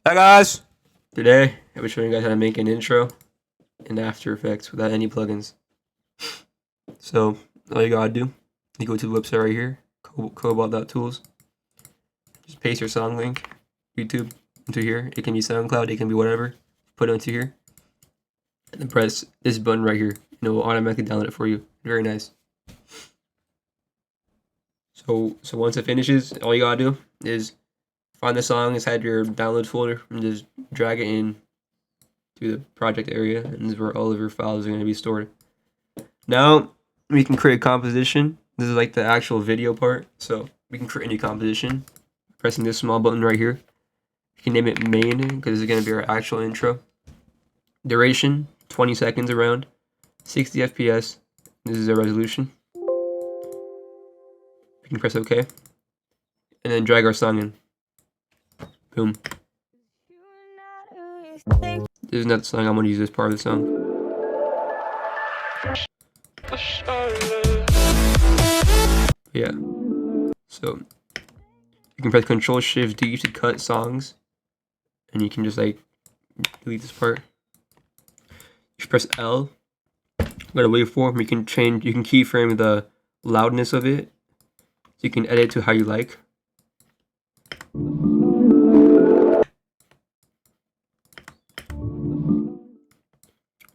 Hi guys! Today, I'll be showing you guys how to make an intro in After Effects without any plugins. So, all you gotta do, you go to the website right here, cobalt.tools. Just paste your song link, YouTube, into here. It can be SoundCloud, it can be whatever. Put it into here. And then press this button right here, and it will automatically download it for you. Very nice. So once it finishes, all you gotta do is find the song inside your download folder and just drag it in to the project area, and this is where all of your files are going to be stored. Now we can create a composition. This is like the actual video part, so we can create a new composition pressing this small button right here. You can name it main because this is going to be our actual intro. Duration 20 seconds around, 60 FPS. This is the resolution. We can press OK and then drag our song in. Boom. This is not the song. I'm going to use this part of the song. Yeah. So you can press Control-Shift-D to cut songs, and you can just like delete this part. You press L. Go to waveform. You can keyframe the loudness of it. So you can edit it to how you like.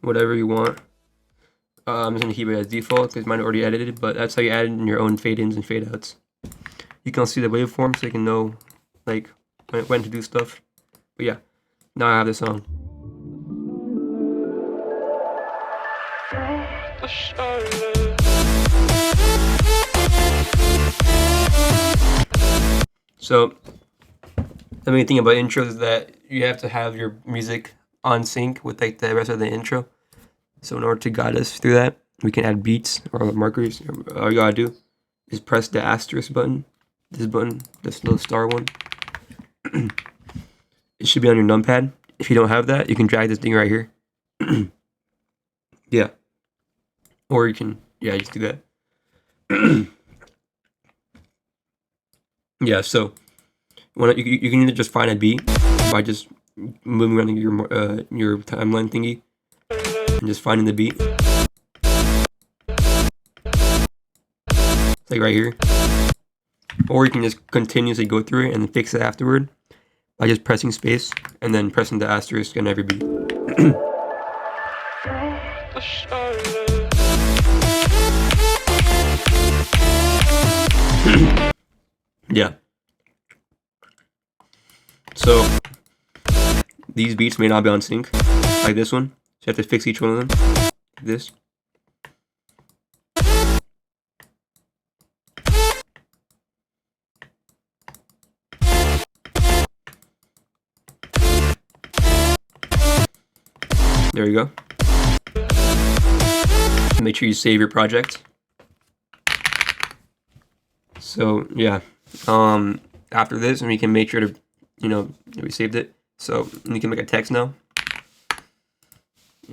Whatever you want. I'm just going to keep it as default because mine already edited, but that's how you add in your own fade-ins and fade-outs. You can see the waveform so you can know like when to do stuff. But yeah, now I have this song. So the main thing about intros is that you have to have your music on sync with like the rest of the intro. So in order to guide us through that, we can add beats or markers. All you gotta do is press the asterisk button. This button, this little star one. It should be on your numpad. If you don't have that, you can drag this thing right here. Yeah. Or you can, just do that. Yeah, so you can either just find a beat by just moving around your timeline thingy and just finding the beat. Like right here. Or you can just continuously go through it and then fix it afterward by just pressing space and then pressing the asterisk on every beat. Yeah. So these beats may not be on sync, like this one. So you have to fix each one of them. Like this. There you go. Make sure you save your project. So yeah, after this, we can make sure to, we saved it. So we can make a text now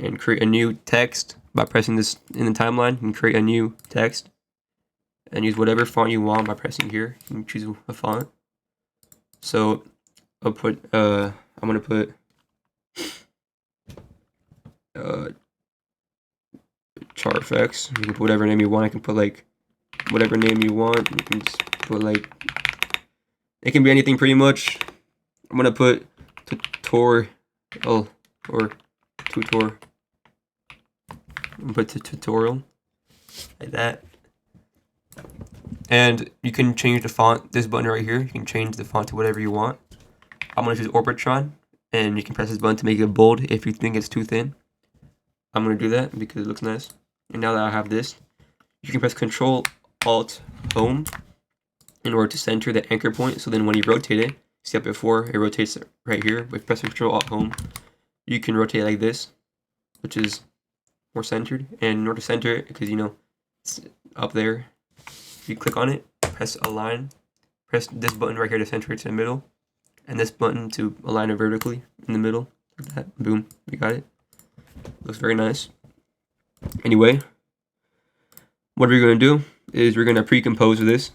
and create a new text by pressing this in the timeline. You can create a new text and use whatever font you want by pressing here. You can choose a font. So I'm gonna put Charfx. You can put whatever name you want. I can put like whatever name you want. You can just put like, it can be anything pretty much. I'm gonna put tutorial or tutor. I'm gonna put tutorial like that. And you can change the font. This button right here, you can change the font to whatever you want. I'm gonna choose Orbitron, and you can press this button to make it bold if you think it's too thin. I'm gonna do that because it looks nice. And now that I have this, you can press Control-Alt-Home in order to center the anchor point. So then when you rotate it, see up before it rotates right here. With pressing Control-Alt-Home, you can rotate like this, which is more centered. And in order to center it, because it's up there, you click on it, press Align, press this button right here to center it to the middle, and this button to align it vertically in the middle, like that. Boom, we got it. Looks very nice. Anyway, what we're going to do is we're going to pre-compose this,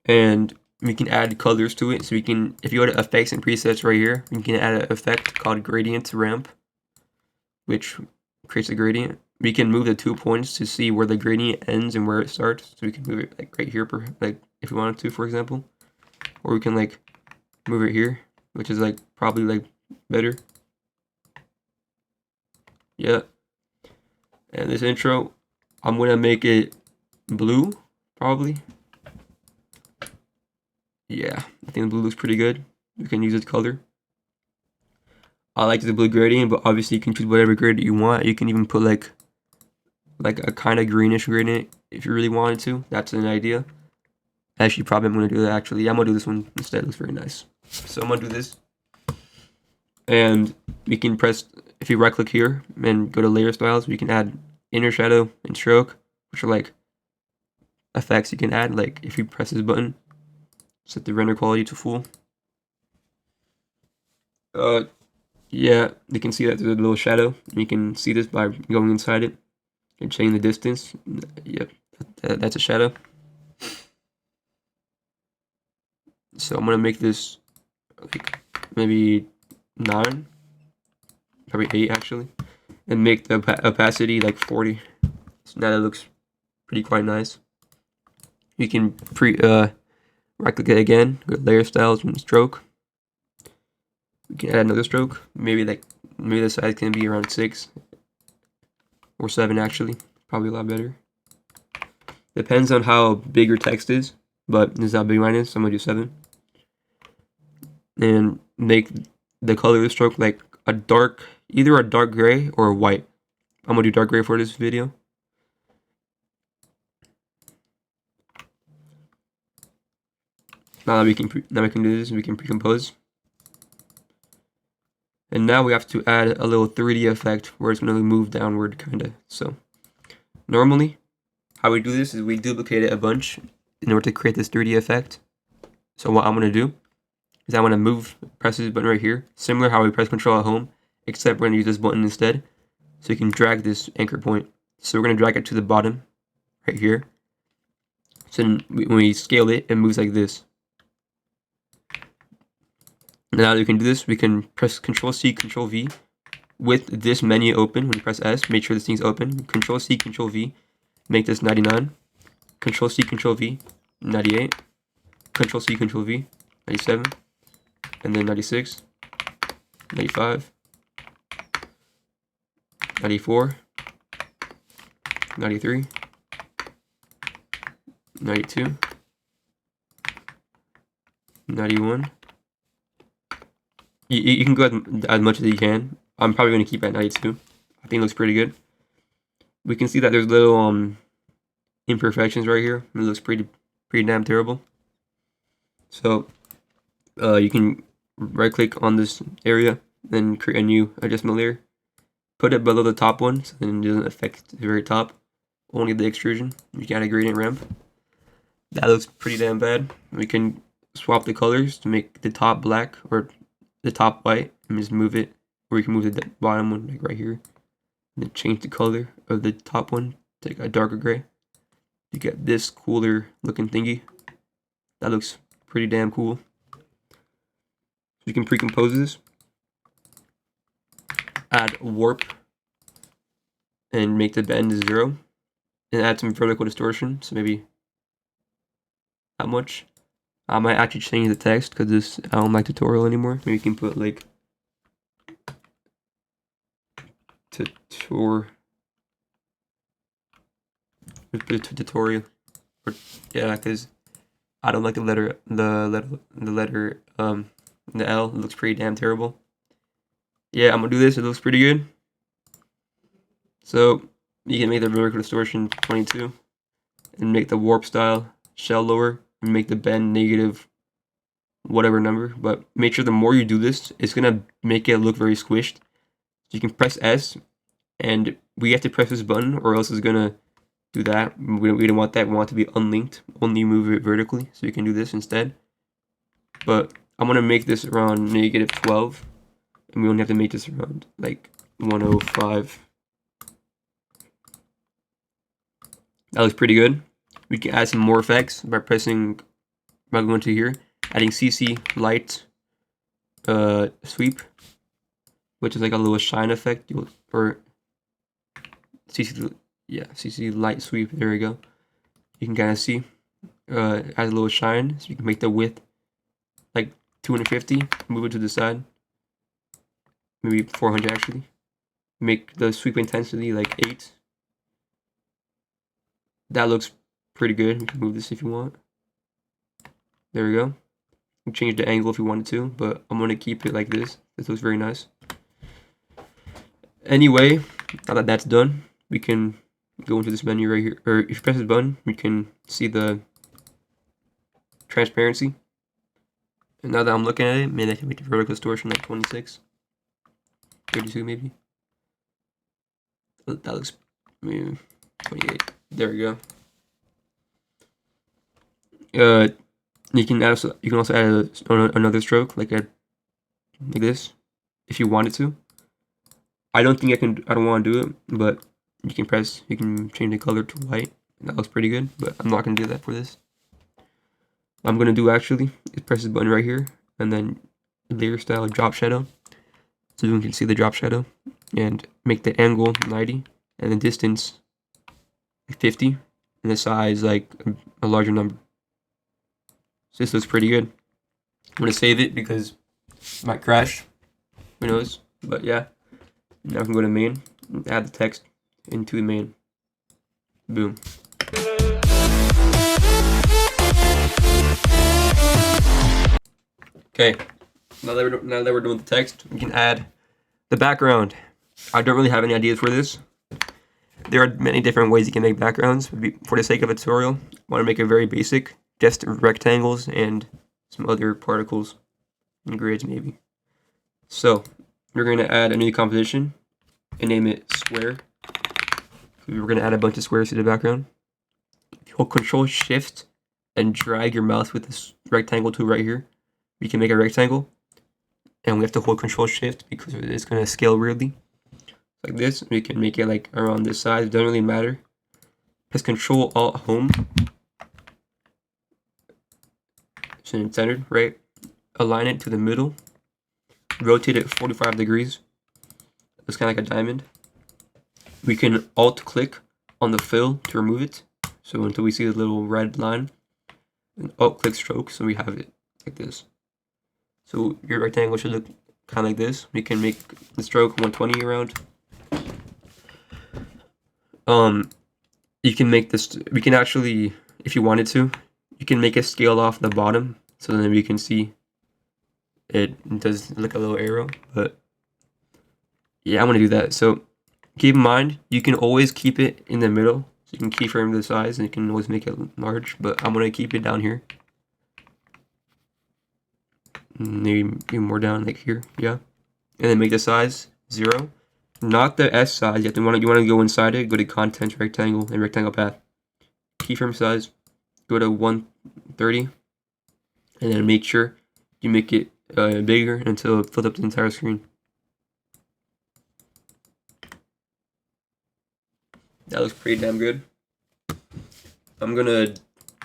and we can add colors to it. So we can, if you go to effects and presets right here, we can add an effect called gradient ramp, which creates a gradient. We can move the 2 points to see where the gradient ends and where it starts. So we can move it like right here, like if we wanted to, for example, or we can like move it here, which is like probably like better. Yeah. And this intro, I'm gonna make it blue, probably. Yeah, I think the blue looks pretty good. We can use its color. I like the blue gradient, but obviously you can choose whatever gradient you want. You can even put like a kind of greenish gradient if you really wanted to. That's an idea. Actually, probably I'm gonna do that. Actually, yeah, I'm gonna do this one instead. It looks very nice. So I'm gonna do this, and we can press. If you right click here and go to layer styles, we can add inner shadow and stroke, which are like effects you can add. Like if you press this button, set the render quality to full. Yeah, you can see that there's a little shadow. You can see this by going inside it and change the distance. Yep, that's a shadow. So I'm gonna make this like maybe 9, probably 8 actually, and make the opacity like 40. So now that looks pretty quite nice. You can right click it again, go to layer styles and stroke. We can add another stroke. Maybe the size can be around 6 or 7 actually. Probably a lot better. Depends on how big your text is, but this is how big mine is, so I'm gonna do 7. And make the color of the stroke like either a dark gray or a white. I'm gonna do dark gray for this video. Now that we can do this, we can pre-compose. And now we have to add a little 3D effect where it's gonna move downward kinda. So normally how we do this is we duplicate it a bunch in order to create this 3D effect. So what I'm gonna do is I'm gonna press this button right here, similar how we press Control at home, except we're gonna use this button instead. So you can drag this anchor point. So we're gonna drag it to the bottom, right here. So when we scale it, it moves like this. Now that we can do this, we can press Control C, Control V with this menu open. When you press S, make sure this thing's open. Control C, Control V, make this 99. Control C, Control V, 98. Control C, Control V, 97. And then 96, 95, 94, 93, 92, 91. You can go as much as you can. I'm probably going to keep at 92. I think it looks pretty good. We can see that there's little imperfections right here. It looks pretty damn terrible. So you can right click on this area, then create a new adjustment layer. Put it below the top one so then it doesn't affect the very top. Only the extrusion. You can add a gradient ramp. That looks pretty damn bad. We can swap the colors to make the top black or the top white and just move it, or you can move the bottom one like right here and then change the color of the top one to like a darker gray. You get this cooler looking thingy. That looks pretty damn cool. You can pre-compose this, add warp and make the bend 0 and add some vertical distortion, so maybe that much. I might actually change the text because I don't like tutorial anymore. Maybe you can put like tutorial, or yeah, because I don't like the L. It looks pretty damn terrible. Yeah, I'm gonna do this. It looks pretty good. So you can make the vertical distortion 22 and make the warp style shell lower and make the bend negative whatever number, but make sure the more you do this, it's gonna make it look very squished. So you can press S, and we have to press this button or else it's gonna do that. We don't want that. We want it to be unlinked, only move it vertically, so you can do this instead. But I'm gonna make this around -12, and we only have to make this around like 105. That looks pretty good. We can add some more effects by pressing by going to here, adding CC light sweep, which is like a little shine effect, or CC light sweep. There we go. You can kind of see adds a little shine, so you can make the width like 250. Move it to the side, maybe 400 actually. Make the sweep intensity like 8. That looks pretty good. You can move this if you want. There we go. You can change the angle if you wanted to, but I'm going to keep it like this. This looks very nice. Anyway, now that that's done, we can go into this menu right here. Or if you press this button, you can see the transparency. And now that I'm looking at it, maybe I can make the vertical distortion like 26. 32 maybe. That looks maybe 28. There we go. You can also add another stroke like this if you wanted to. I don't want to do it, but you can change the color to white. That looks pretty good, but I'm not gonna do that for this. What I'm gonna do actually is press this button right here and then layer style drop shadow, so you can see the drop shadow, and make the angle 90 and the distance 50 and the size like a larger number. So this looks pretty good. I'm gonna save it because it might crash. Who knows? But yeah. Now I can go to main and add the text into the main. Boom. Okay. Now that we're done with the text, we can add the background. I don't really have any ideas for this. There are many different ways you can make backgrounds. For the sake of a tutorial, I want to make it very basic. Just rectangles and some other particles and grids maybe. So we're going to add a new composition and name it square. We're going to add a bunch of squares to the background. If you hold Control Shift and drag your mouse with this rectangle tool right here, we can make a rectangle. And we have to hold Control Shift because it's going to scale weirdly. Like this. We can make it like around this size. It doesn't really matter. Press Control Alt Home. So it's centered, right? Align it to the middle. Rotate it 45 degrees. It's kind of like a diamond. We can alt click on the fill to remove it. So until we see the little red line, and alt click stroke, so we have it like this. So your rectangle should look kind of like this. We can make the stroke 120 around. You can make this. We can actually, if you wanted to, you can make it scale off the bottom, so then we can see it does look a little arrow. But yeah, I'm gonna do that. So keep in mind, you can always keep it in the middle. So you can keyframe the size and you can always make it large, but I'm gonna keep it down here. Maybe even more down, like here, yeah. And then make the size 0. Not the S size. You want to go inside it. Go to Content, Rectangle, and Rectangle Path. Keyframe size. Go to 130, and then make sure you make it bigger until it fills up the entire screen. That looks pretty damn good. I'm gonna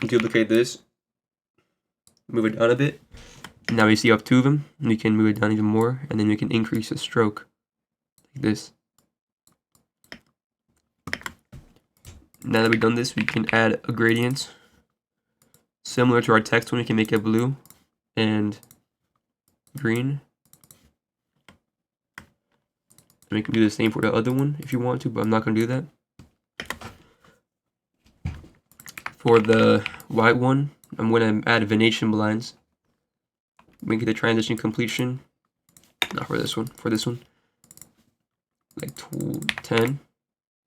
duplicate this, move it down a bit. Now we see you have 2 of them. We can move it down even more, and then we can increase the stroke like this. Now that we've done this, we can add a gradient similar to our text one. We can make it blue and green. And we can do the same for the other one if you want to, but I'm not going to do that. For the white one, I'm going to add Venetian blinds. Make it the transition completion. Not for this one. For this one, like 10,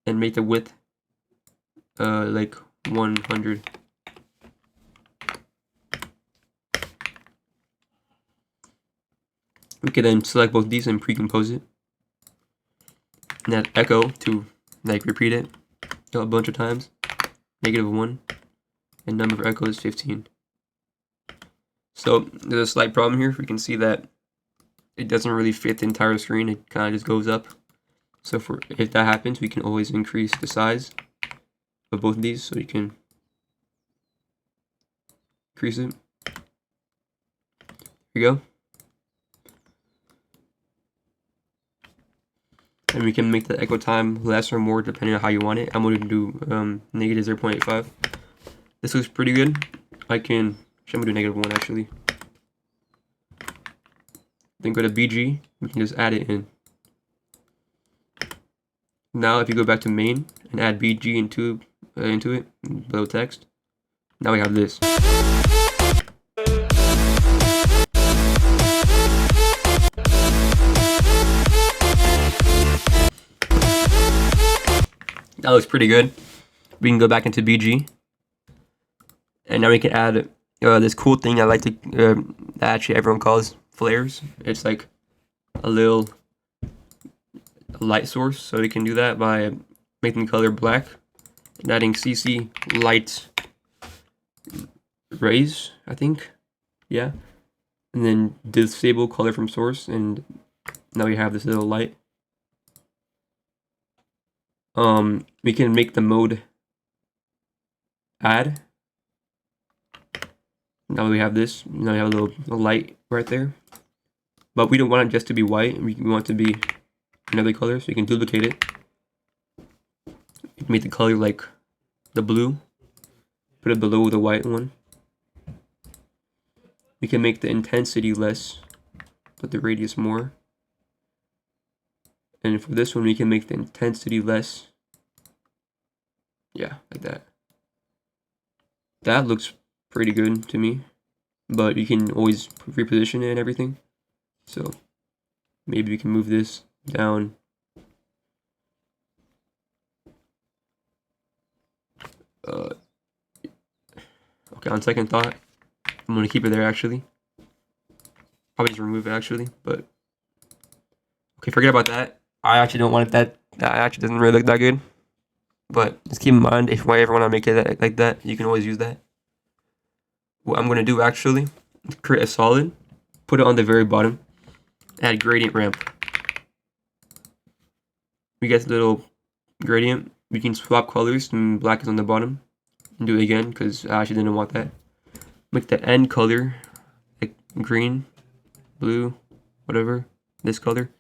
and make the width like 100. We can then select both these and pre-compose it. And add echo to like repeat it a bunch of times. -1, and number of echoes 15. So there's a slight problem here. We can see that it doesn't really fit the entire screen. It kind of just goes up. So if that happens, we can always increase the size of both of these, so you can increase it. we go. And we can make the echo time less or more depending on how you want it. I'm going to do negative 0.85. This looks pretty good. I'm going to do negative 1 actually. Then go to BG. We can just add it in. Now if you go back to main and add BG into it, below text, now we have this. That looks pretty good. We can go back into BG. And now we can add this cool thing I like to, that actually everyone calls flares. It's like a little light source. So we can do that by making the color black and adding CC light rays, I think. Yeah. And then disable color from source. And now we have this little light. We can make the mode add. Now we have this. Now we have a little light right there. But we don't want it just to be white. We want it to be another color, so you can duplicate it. You can make the color like the blue. Put it below the white one. We can make the intensity less, but the radius more. And for this one, we can make the intensity less. Yeah, like that. That looks pretty good to me. But you can always reposition it and everything. So maybe we can move this down. Okay, on second thought, I'm going to keep it there actually. Probably just remove it actually, but okay, forget about that. I actually don't want it that actually doesn't really look that good. But just keep in mind, if you ever want to make it like that, you can always use that. What I'm going to do actually is create a solid, put it on the very bottom, add gradient ramp. We get the little gradient. We can swap colors, and black is on the bottom. And do it again because I actually didn't want that. Make the end color like green, blue, whatever, this color.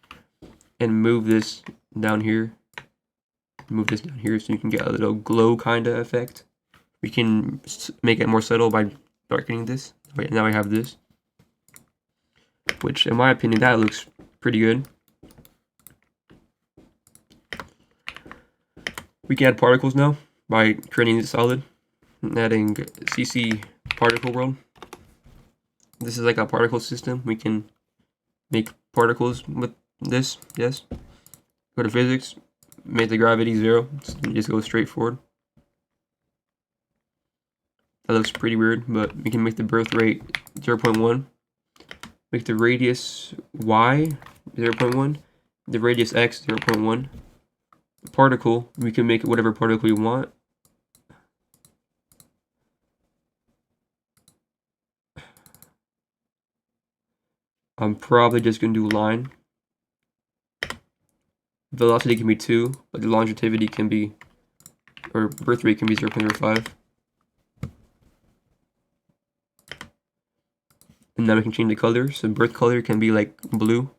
And move this down here. Move this down here so you can get a little glow kind of effect. We can make it more subtle by darkening this. Right, now I have this, which in my opinion that looks pretty good. We can add particles now by creating the solid and adding CC particle world. This is like a particle system. We can make particles with this. Yes. Go to physics. Make the gravity 0. So you just go straight forward. That looks pretty weird, but we can make the birth rate 0.1. Make the radius y 0.1. The radius x 0.1. The particle, we can make it whatever particle you want. I'm probably just going to do line. Velocity can be 2, but the longevity can be, or birth rate can be 0.05. And now we can change the color. So birth color can be like blue.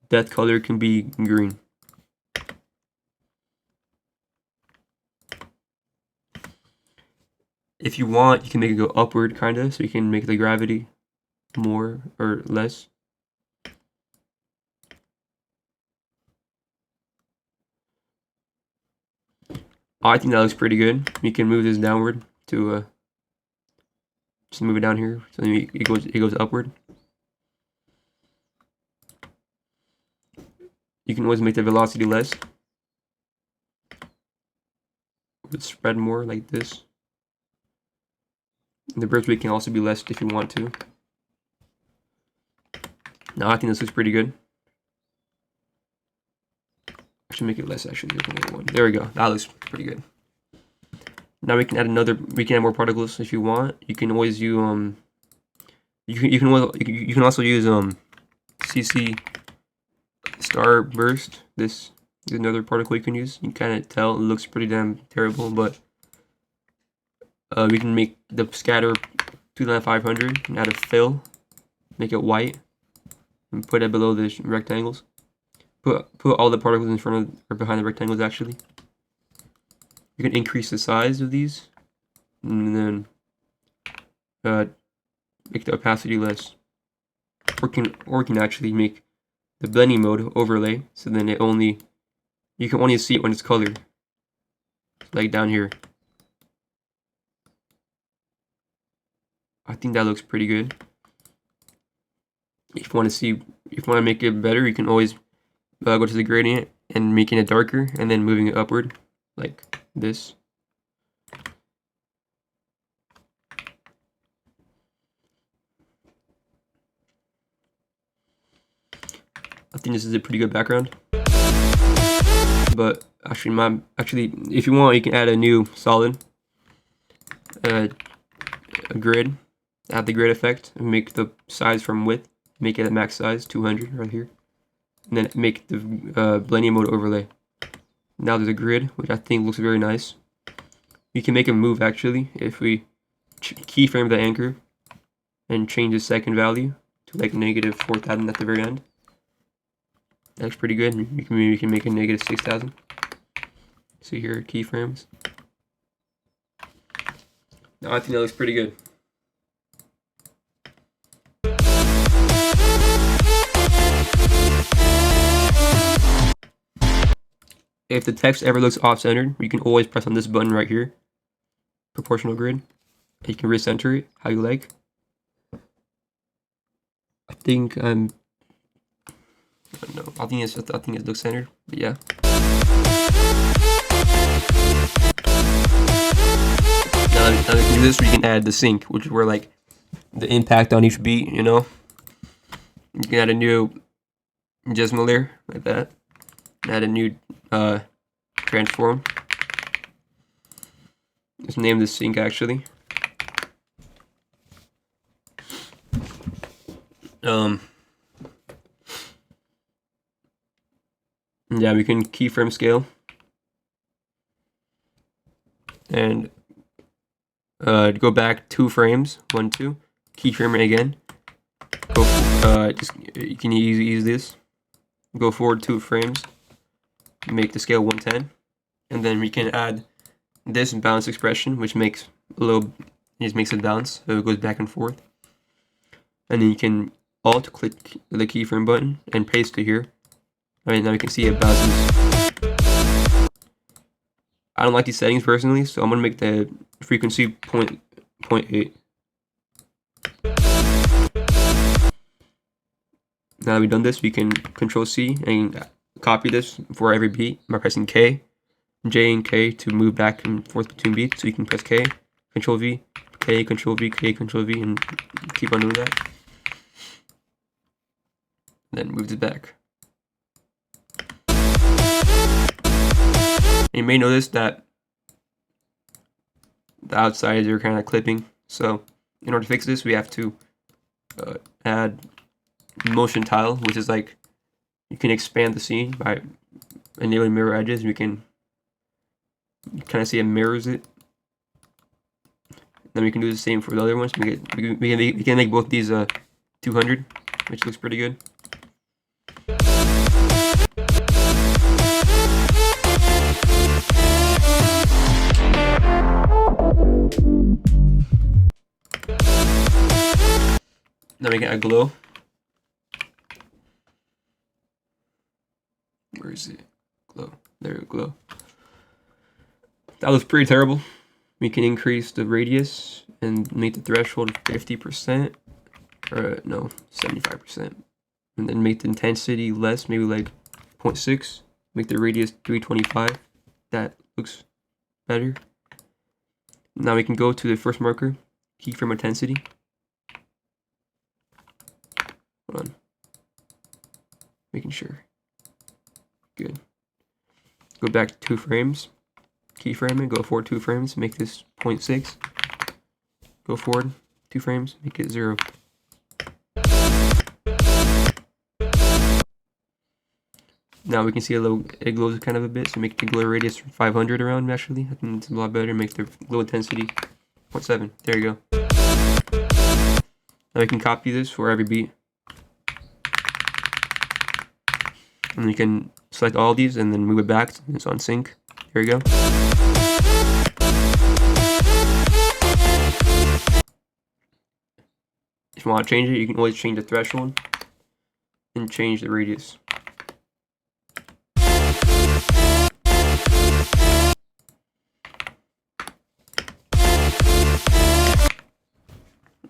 Death color can be green. If you want, you can make it go upward kind of, so you can make the gravity more or less. I think that looks pretty good. You can move this downward to just move it down here, so it goes upward. You can always make the velocity less. Would spread more like this. And the birth rate can also be less if you want to. Now I think this looks pretty good. I should make it less actually. There we go. That looks pretty good. Now we can add we can add more particles if you want. You can always use you can also use CC star burst. This is another particle you can use. You can kind of tell it looks pretty damn terrible, but we can make the scatter 2500 and add a fill. make it white, and put it below the rectangles. Put all the particles in front of or behind the rectangles actually. You can increase the size of these, and then make the opacity less. Or can actually make the blending mode overlay, so then you can only see it when it's colored. Like down here. I think that looks pretty good. If you want to make it better, you can always go to the gradient and making it darker, and then moving it upward, like this. I think this is a pretty good background. But actually, if you want, you can add a new solid, a grid, add the grid effect, and make the size from width, make it a max size, 200 right here, and then make the blending mode overlay. Now there's a grid, which I think looks very nice. You can make it move actually if we keyframe the anchor and change the second value to like -4,000 at the very end. That looks pretty good. You can make a -6,000. See here, keyframes. Now I think that looks pretty good. If the text ever looks off-centered, you can always press on this button right here, proportional grid, and you can recenter it how you like. I think I don't know. I think it looks centered, but yeah. Now we can do this, where you can add the sync, which is where like the impact on each beat, you know. You can add a new decimal layer like that. Add a new transform. Let's name this sync actually. Yeah, we can keyframe scale and go back 2 frames, 1, 2, keyframe it again. Go you can use this. Go forward 2 frames, make the scale 110, and then we can add this bounce expression, which makes makes it bounce, so it goes back and forth. And then you can alt click the keyframe button and paste it here. Alright, now you can see it bounces. I don't like these settings personally, so I'm gonna make the frequency 0.8. Now that we've done this, we can Control C and copy this for every beat by pressing K, J and K to move back and forth between beats. So you can press K, Control V, K, Control V, K, Control V, and keep on doing that. Then moves it back. And you may notice that the outsides are kind of clipping. So in order to fix this, we have to add motion tile, which is like you can expand the scene by enabling mirror edges. You can kind of see it mirrors it. Then we can do the same for the other ones. We can make both these 200, which looks pretty good. Then we can add glow. Where is it? Glow. There we go. That was pretty terrible. We can increase the radius and make the threshold 50%. Or no, 75%. And then make the intensity less, maybe like 0.6. Make the radius 325. That looks better. Now we can go to the first marker, keyframe intensity. Hold on. Making sure. Good. Go back 2 frames. Keyframe it, go forward 2 frames, make this 0.6. Go forward 2 frames, make it 0. Now we can see it glows kind of a bit, so make the glow radius 500 around actually. I think it's a lot better. Make the glow intensity 0.7. There you go. Now we can copy this for every beat. And you can select all of these and then move it back. It's on sync. Here we go. If you want to change it, you can always change the threshold and change the radius.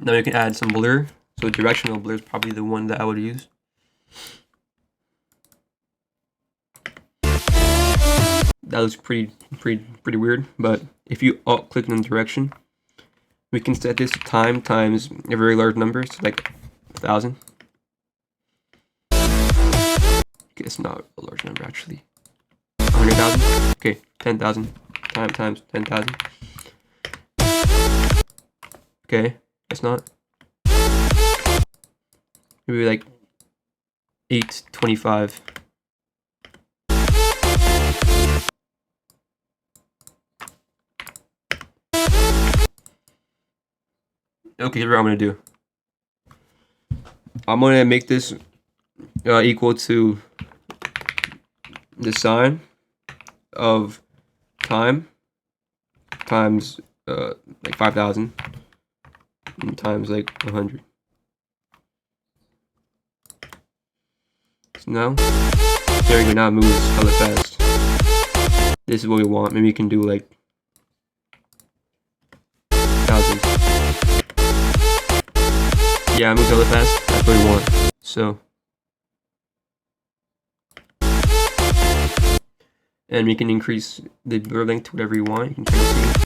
Now you can add some blur. So directional blur is probably the one that I would use. That looks pretty weird, but if you alt click on direction, we can set this to time times a very large number, so like 1,000. Okay, it's not a large number actually. 100,000. Okay, 10,000 times 10,000. Okay, it's not. Maybe like 825. Okay, here's what I'm gonna do. I'm gonna make this equal to the sine of time times like 5,000 and times like 100. So now, there we go. Now it moves hella fast. This is what we want. Maybe you can do like 1,000. Yeah, it moves hella fast. That's what we want. So, and we can increase the blur length to whatever you want. You can kind of see.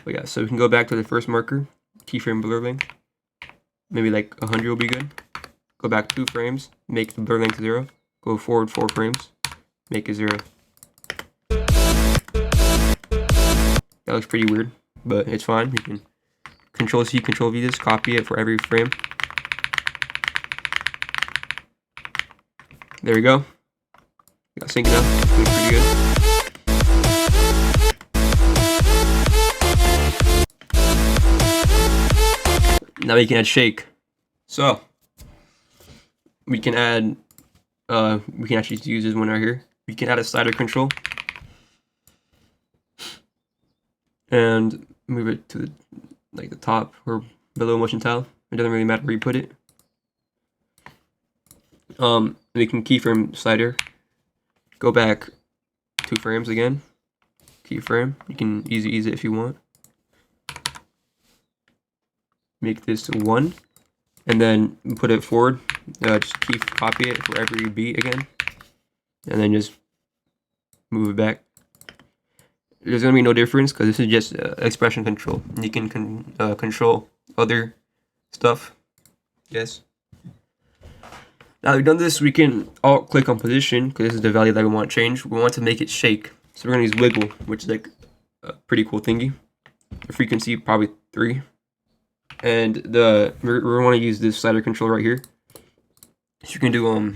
But yeah, so we can go back to the first marker, keyframe blur length. Maybe like 100 will be good. Go back 2 frames, make the blur length 0. Go forward 4 frames, make it 0. That looks pretty weird, but it's fine. You can Control C, Control V this, copy it for every frame. There we go. Got syncing up. Looks pretty good. Now we can add shake. So we can add. We can actually use this one right here. We can add a slider control and move it to the top or below motion tile. It doesn't really matter where you put it. We can keyframe slider. Go back 2 frames again. Keyframe. You can ease it if you want. Make this 1, and then put it forward. Just copy it for every beat again, and then just move it back. There's gonna be no difference because this is just expression control. You can control other stuff. Yes. Now we've done this, we can alt click on position because this is the value that we want to change. We want to make it shake, so we're gonna use wiggle, which is like a pretty cool thingy. The frequency probably 3, and we want to use this slider control right here. So you can do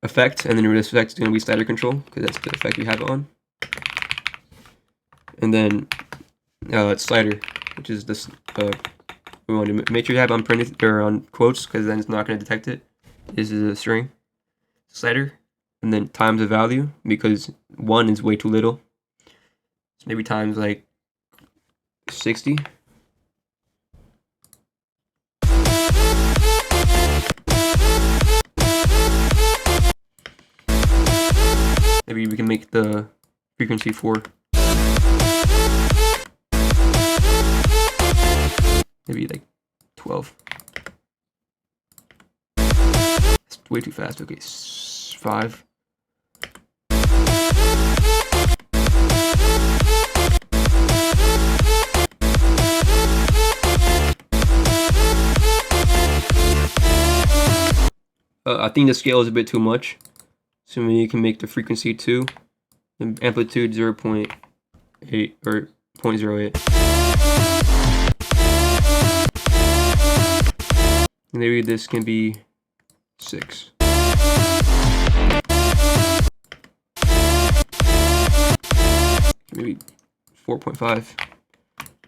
effect, and then this effect is gonna be slider control because that's the effect you have it on. And then slider, which is this. We want to make sure you have on printed or on quotes because then it's not going to detect it. This is a string slider, and then times the value because 1 is way too little. So maybe times like 60. Maybe we can make the frequency 4. Maybe like 12. It's way too fast. Okay, 5. I think the scale is a bit too much. So maybe you can make the frequency 2, the amplitude 0.8 or 0.08. Maybe this can be 6. Maybe 4.5.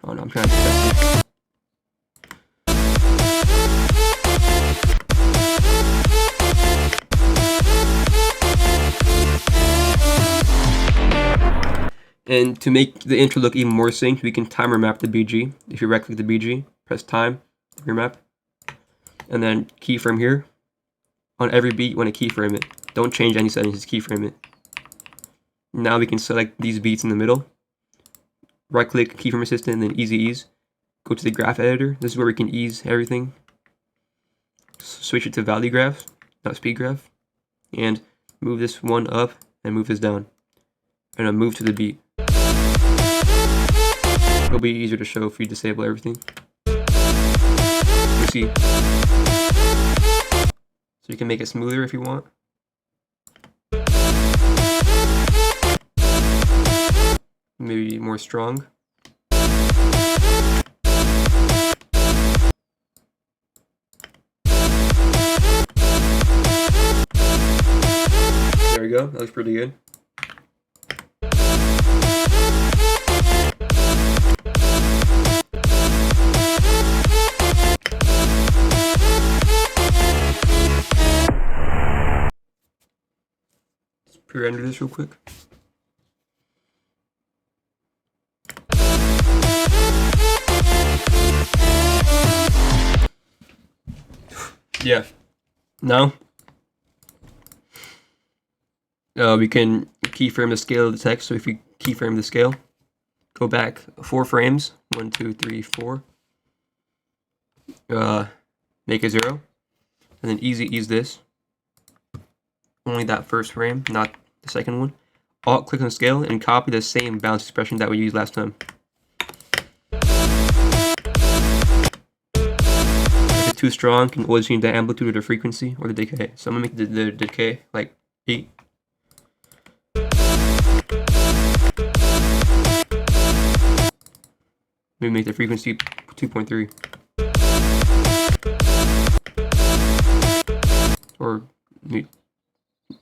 Oh no, I'm trying to test it. And to make the intro look even more synced, we can timer map the BG. If you right click the BG, press time, timer map, and then keyframe here. On every beat, you want to keyframe it. Don't change any settings, just keyframe it. Now we can select these beats in the middle. Right click, keyframe assistant, and then easy ease. Go to the graph editor. This is where we can ease everything. Switch it to value graph, not speed graph. And move this one up and move this down. And then move to the beat. It'll be easier to show if you disable everything. Let's see. So you can make it smoother if you want. Maybe more strong. There we go, that looks pretty good. Let's pre-render this real quick. Yeah. Now we can keyframe the scale of the text. So if you keyframe the scale, go back 4 frames, 1, 2, 3, 4. Make it 0, and then easy ease this. Only that first frame, not the second one. Alt click on scale and copy the same bounce expression that we used last time. If it's too strong, you can always change the amplitude or the frequency or the decay. So I'm gonna make the decay like 8. Maybe make the frequency 2.3. Or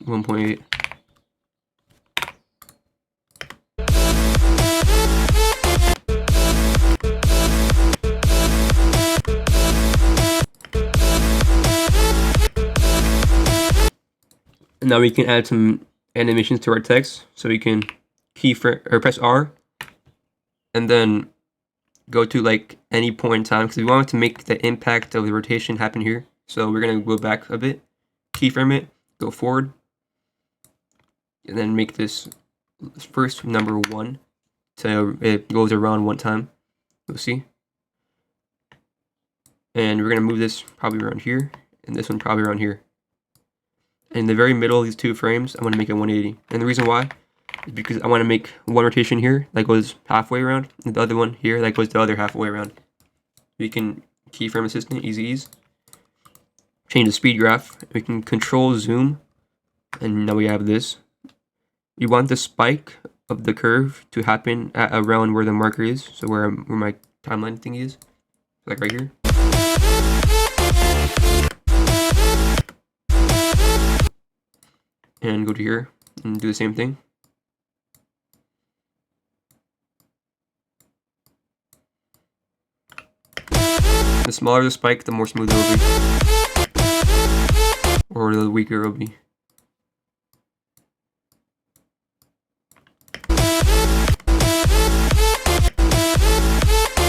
1.8. And now we can add some animations to our text. So we can keyframe or press R and then go to like any point in time, because we want to make the impact of the rotation happen here. So we're gonna go back a bit, keyframe it, go forward, and then make this first number 1 so it goes around 1 time. You'll see. And we're gonna move this probably around here, and this one probably around here. In the very middle of these 2 frames, I'm gonna make it 180. And the reason why is because I want to make one rotation here that goes halfway around, and the other one here that goes the other halfway around. We can keyframe assistant, easy ease. Change the speed graph. We can control zoom, and now we have this. You want the spike of the curve to happen at around where the marker is, so where my timeline thing is, like right here. And go to here and do the same thing. The smaller the spike, the more smooth it will be. Or the weaker it will be.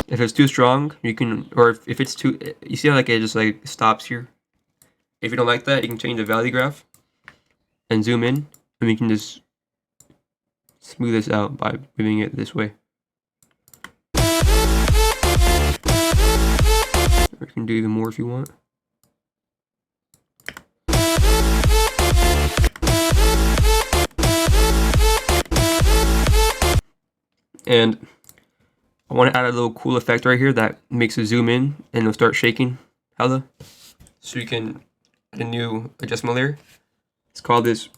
If it's too strong, you can, or if it's too, you see how like it just like stops here? If you don't like that, you can change the value graph and zoom in, and we can just smooth this out by moving it this way. Or you can do even more if you want. And I want to add a little cool effect right here that makes it zoom in and it'll start shaking hella. So you can add a new adjustment layer. It's called this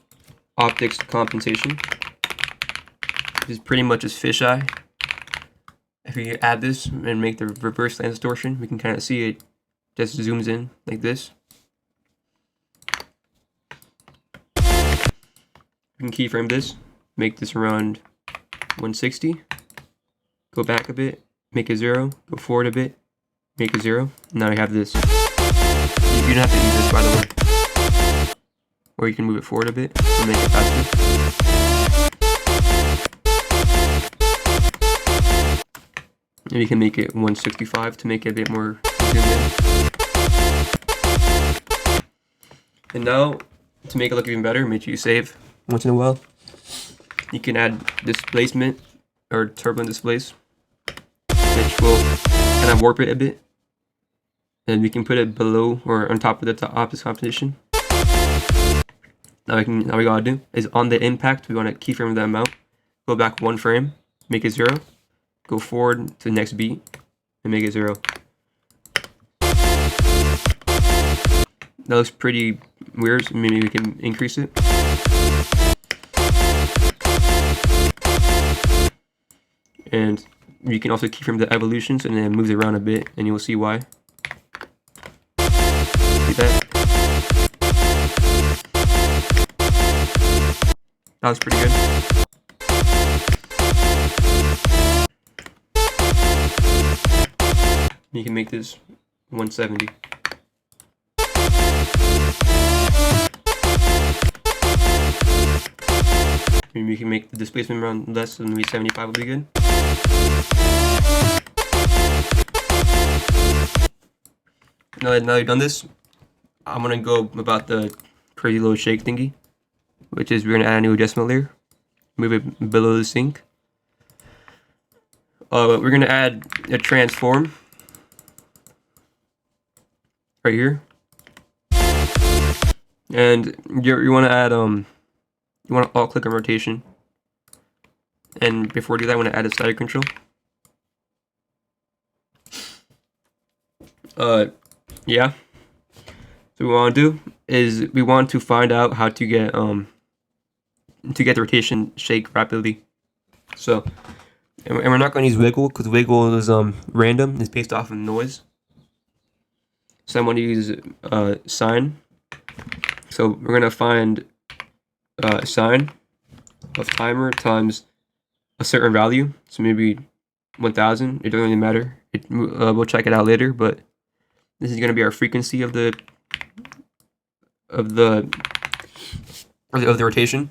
optics compensation. This is pretty much as fisheye. If you add this and make the reverse lens distortion, we can kind of see it just zooms in like this. We can keyframe this, make this around 160. Go back a bit make it 0, go forward a bit, make it 0. Now we have this. You don't have to use this, by the way. Or you can move it forward a bit and make it faster. And you can make it 165 to make it a bit more zoomed in. And now, to make it look even better, make sure you save once in a while. You can add displacement or turbulent displace, which will kind of warp it a bit. And we can put it below or on top of the opposite composition. Now we gotta do is on the impact, we want to keyframe the amount. Go back 1 frame, make it 0. Go forward to the next beat and make it 0. That looks pretty weird, so maybe we can increase it. And you can also keyframe the evolutions and then it moves around a bit and you will see why. See that? That was pretty good. You can make this 170. Maybe you can make the displacement around less, so maybe 75 will be good. Now you've done this, I'm gonna go about the crazy little shake thingy, which is we're gonna add a new adjustment layer, move it below the sync. We're gonna add a transform right here, and you want to add you want to alt click on rotation, and before you do that, I want to add a slider control. Yeah. So what we want to do is we want to find out how to get the rotation shake rapidly. So, and we're not going to use wiggle because wiggle is random. It's based off of noise. So I'm going to use sine. So we're going to find sine of timer times a certain value. So maybe 1000. It doesn't really matter. We'll check it out later, but this is going to be our frequency of the rotation.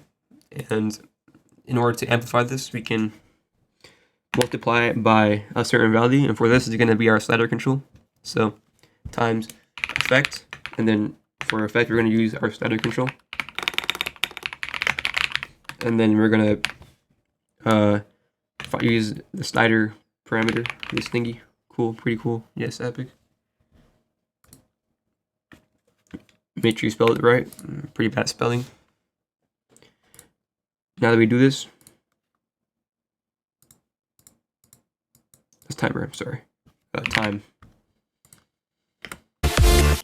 And in order to amplify this, we can multiply it by a certain value. And for this, it's going to be our slider control. So times effect, and then for effect, we're going to use our slider control. And then we're going to use the slider parameter, this thingy. Cool, pretty cool. Yes, epic. Make sure you spell it right. Pretty bad spelling. Now that we do this, it's timer, I'm sorry. Time.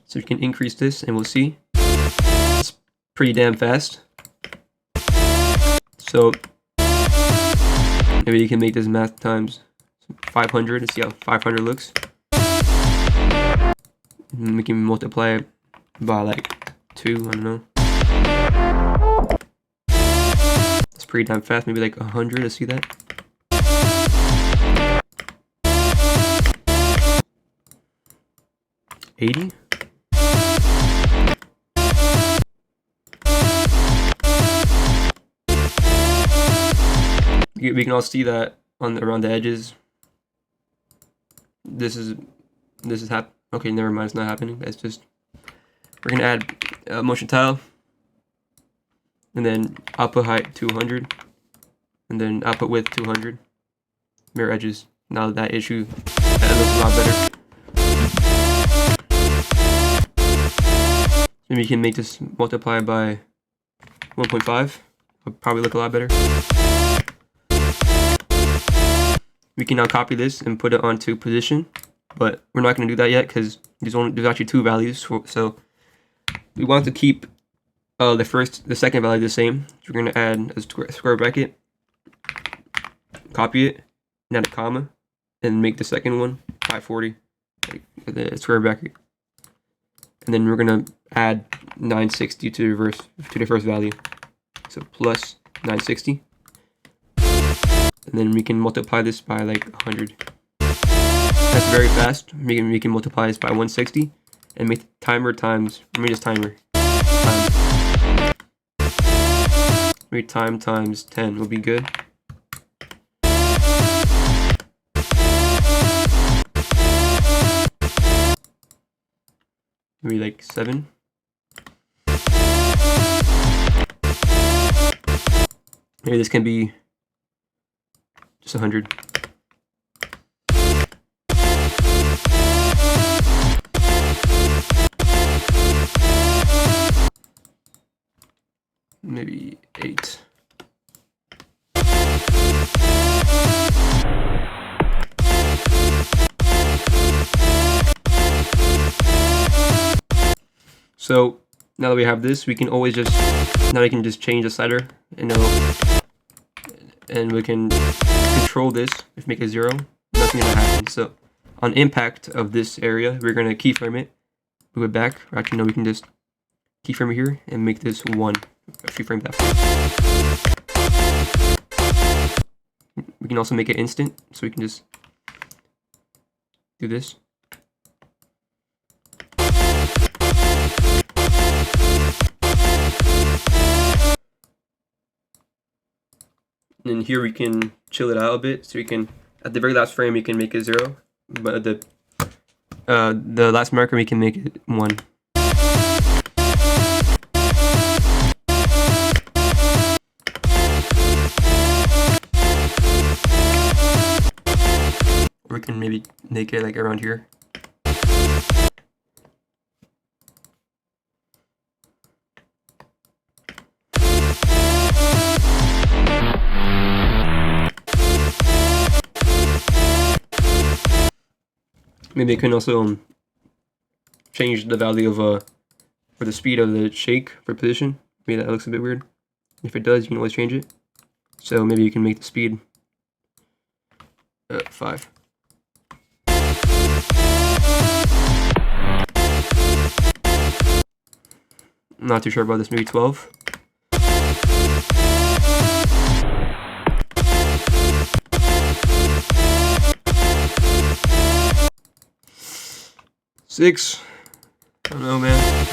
So you can increase this and we'll see. It's pretty damn fast. So maybe you can make this math times 500 and see how 500 looks. And we can multiply it by like 2, I don't know. It's pretty damn fast, maybe like 100 to see that. $80. We can all see that on around the edges. This is okay, never mind, it's not happening. It's just we're gonna add a motion tile, and then output height 200, and then output width 200. Mirror edges. Now that issue, that looks a lot better. Maybe you can make this multiply by 1.5. It'll probably look a lot better. We can now copy this and put it onto position, but we're not going to do that yet because there's actually 2 values. So we want to keep the second value the same. So we're going to add a square bracket, copy it, and add a comma, and make the second one 540, like the square bracket. And then we're going to add 960 to the first value. So plus 960. And then we can multiply this by like 100. That's very fast. We can multiply this by 160 and make the timer times, timer. Maybe time times 10 will be good. Maybe like 7. Maybe this can be just 100. Maybe 8. So now that we have this, we can always just change the slider, and we can control this. If we make it 0, nothing's gonna happen. So on impact of this area, we're gonna keyframe it, move it back. Or actually, no, we can just keyframe it here and make this 1. A few frames after. We can also make it instant, so we can just do this. And then here we can chill it out a bit, so we can, at the very last frame, we can make it 0, but at the last marker we can make it 1. Or we can maybe make it like around here. Maybe I can also change the value of or the speed of the shake for position. Maybe that looks a bit weird. If it does, you can always change it. So maybe you can make the speed 5. I'm not too sure about this. Maybe 12. Six. I don't know, man.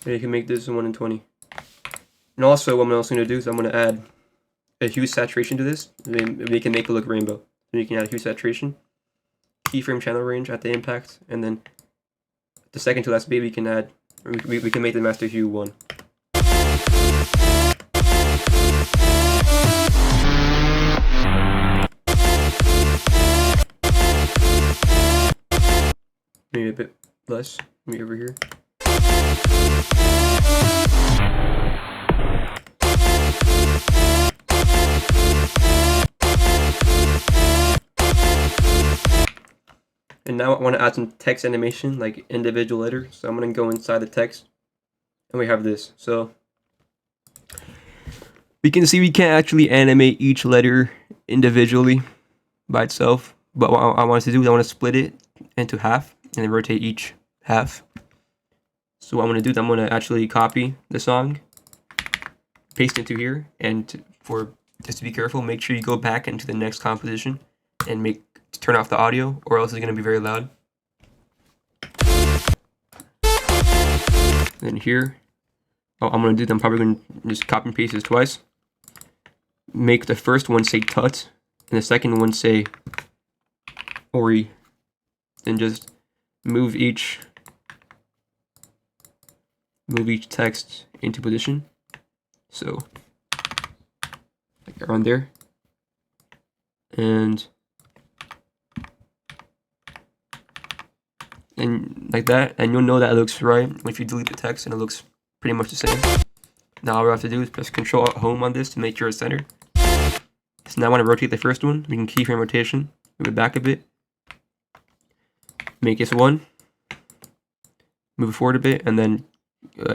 Okay, you can make this 1 in 20. And also, what I'm also going to do is I'm going to add a hue saturation to this. We can make it look rainbow. And you can add hue saturation, keyframe channel range at the impact, and then the second to last bit we can add. We can make the master hue 1. Maybe a bit less. Maybe over here. And now I want to add some text animation, like individual letters. So I'm going to go inside the text, and we have this. So we can see we can't actually animate each letter individually by itself. But what I want to do is I want to split it into half and then rotate each half. So what I'm going to do is I'm going to actually copy the song, paste it into here, and just to be careful, make sure you go back into the next composition and turn off the audio, or else it's going to be very loud. Then here, I'm probably going to just copy and paste this twice. Make the first one say tut, and the second one say ori. Then just move each text into position. So, like around there. And like that, and you'll know that it looks right if you delete the text and it looks pretty much the same. Now all we have to do is press Control-Home on this to make sure it's centered. So now I want to rotate the first one. We can keyframe rotation, move it back a bit, make this 1, move it forward a bit, and then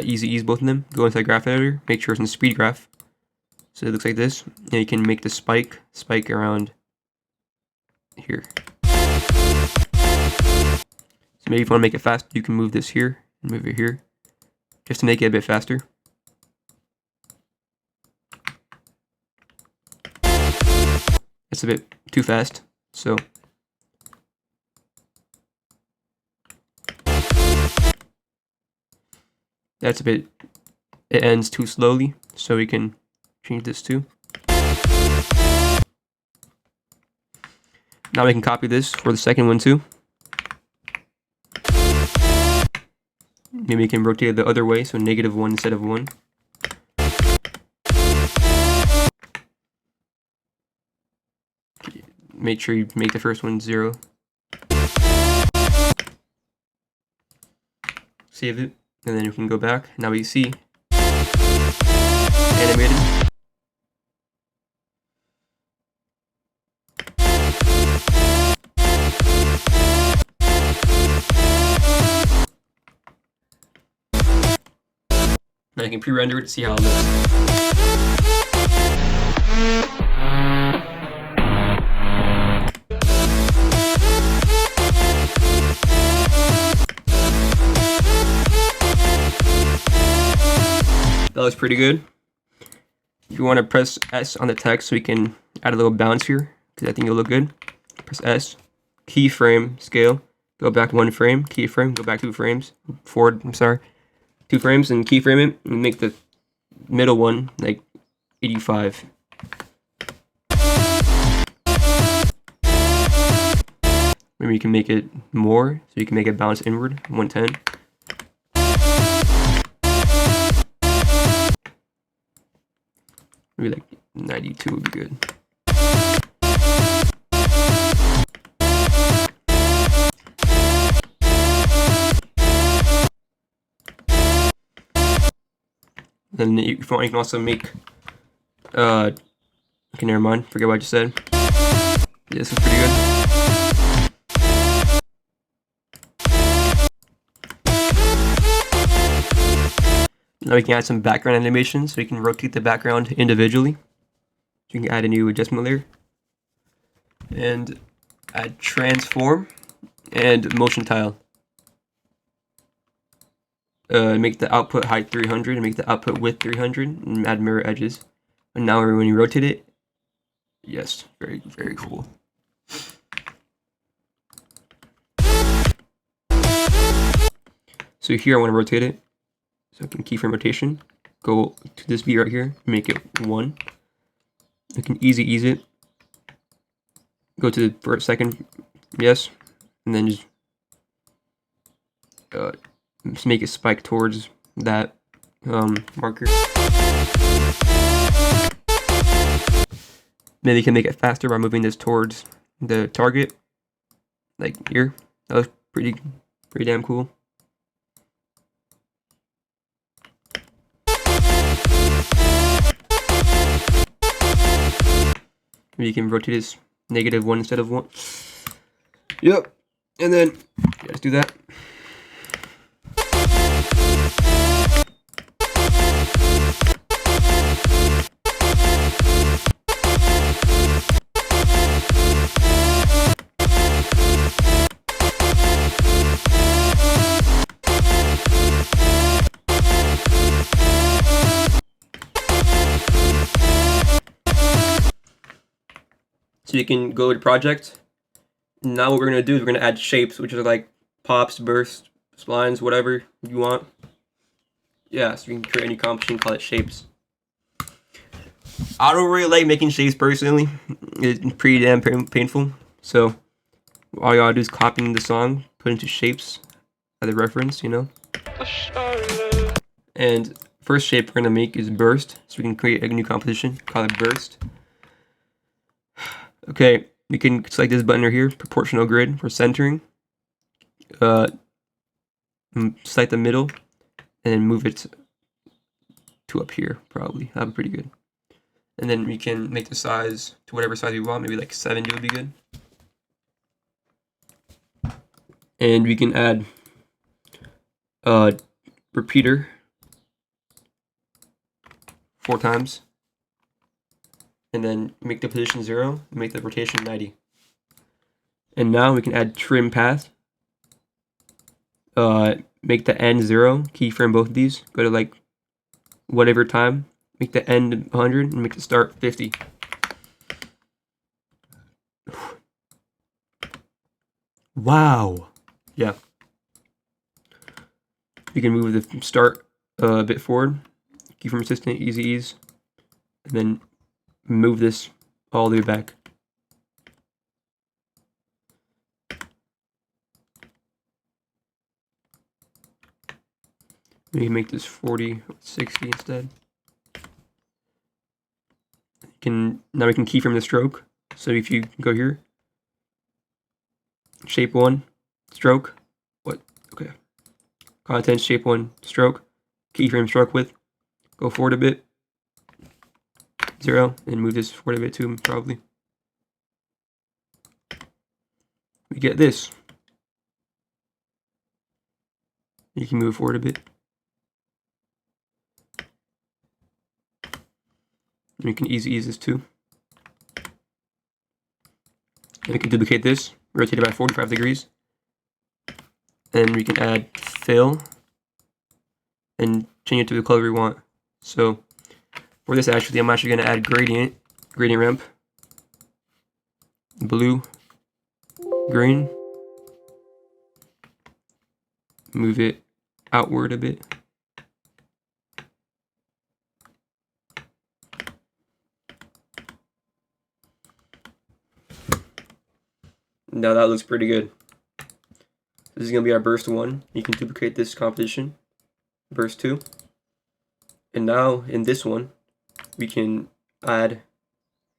easy ease both of them. Go inside Graph Editor, make sure it's in Speed Graph. So it looks like this, and you can make the spike around here. So maybe if you want to make it fast, you can move this here Move it here, just to make it a bit faster. It's a bit too fast, so that's a bit, it ends too slowly, so we can change this too. Now we can copy this for the second one too. Maybe we can rotate it the other way, so -1 instead of 1. Make sure you make the first one 0. Save it, and then you can go back. Now we see animated. Now you can pre-render it to see how it looks. That looks pretty good. If you want to press S on the text so we can add a little bounce here, because I think it'll look good. Press S, keyframe, scale, go back 1 frame, keyframe, go back 2 frames, forward, 2 frames, and keyframe it, and make the middle one like 85. Maybe you can make it more, so you can make it bounce inward, 110. Maybe like 92 would be good. Then if you want, you can also make, okay, never mind, forget what I just said. Yeah, this is pretty good. Now we can add some background animations, so we can rotate the background individually. So you can add a new adjustment layer. And add transform and motion tile. Make the output height 300 and make the output width 300 and add mirror edges. And now when you rotate it, yes, very, very cool. So here I want to rotate it. So I can keyframe rotation, go to this V right here, make it 1. I can ease it. Go to the first second, yes, and then just make it spike towards that marker. Then you can make it faster by moving this towards the target, like here. That was pretty damn cool. Maybe you can rotate this -1 instead of 1. Yep. And then let's do that. So you can go to project. Now what we're going to do is we're going to add shapes, which are like pops, bursts, splines, whatever you want. Yeah, so you can create a new composition, call it shapes. I don't really like making shapes personally. It's pretty damn painful. So all you gotta do is copy the song, put it into shapes as a reference, you know. And first shape we're gonna make is burst. So we can create a new composition, call it burst. Okay, we can select this button right here, proportional grid for centering. Select the middle, and then move it to up here, probably. That'd be pretty good. And then we can make the size to whatever size we want, maybe like 70 would be good. And we can add a repeater 4 times. And then make the position 0, and make the rotation 90. And now we can add trim path. make the end 0, keyframe both of these, go to like whatever time, make the end 100 and make the start 50. Wow. Yeah. You can move the start a bit forward, keyframe assistant, easy ease, and then move this all the way back. Maybe make this 40, 60 instead. Now we can keyframe the stroke. So if you go here, shape 1, stroke, okay. Content, shape 1, stroke, keyframe stroke width, go forward a bit, 0, and move this forward a bit too, probably. We get this. You can move forward a bit. And you can easy ease this too. And we can duplicate this, rotate it by 45 degrees. And we can add fill and change it to the color we want. So for this, actually, I'm actually going to add gradient ramp, blue, green, move it outward a bit. Now that looks pretty good. This is going to be our burst 1. You can duplicate this composition, burst 2. And now in this one, we can add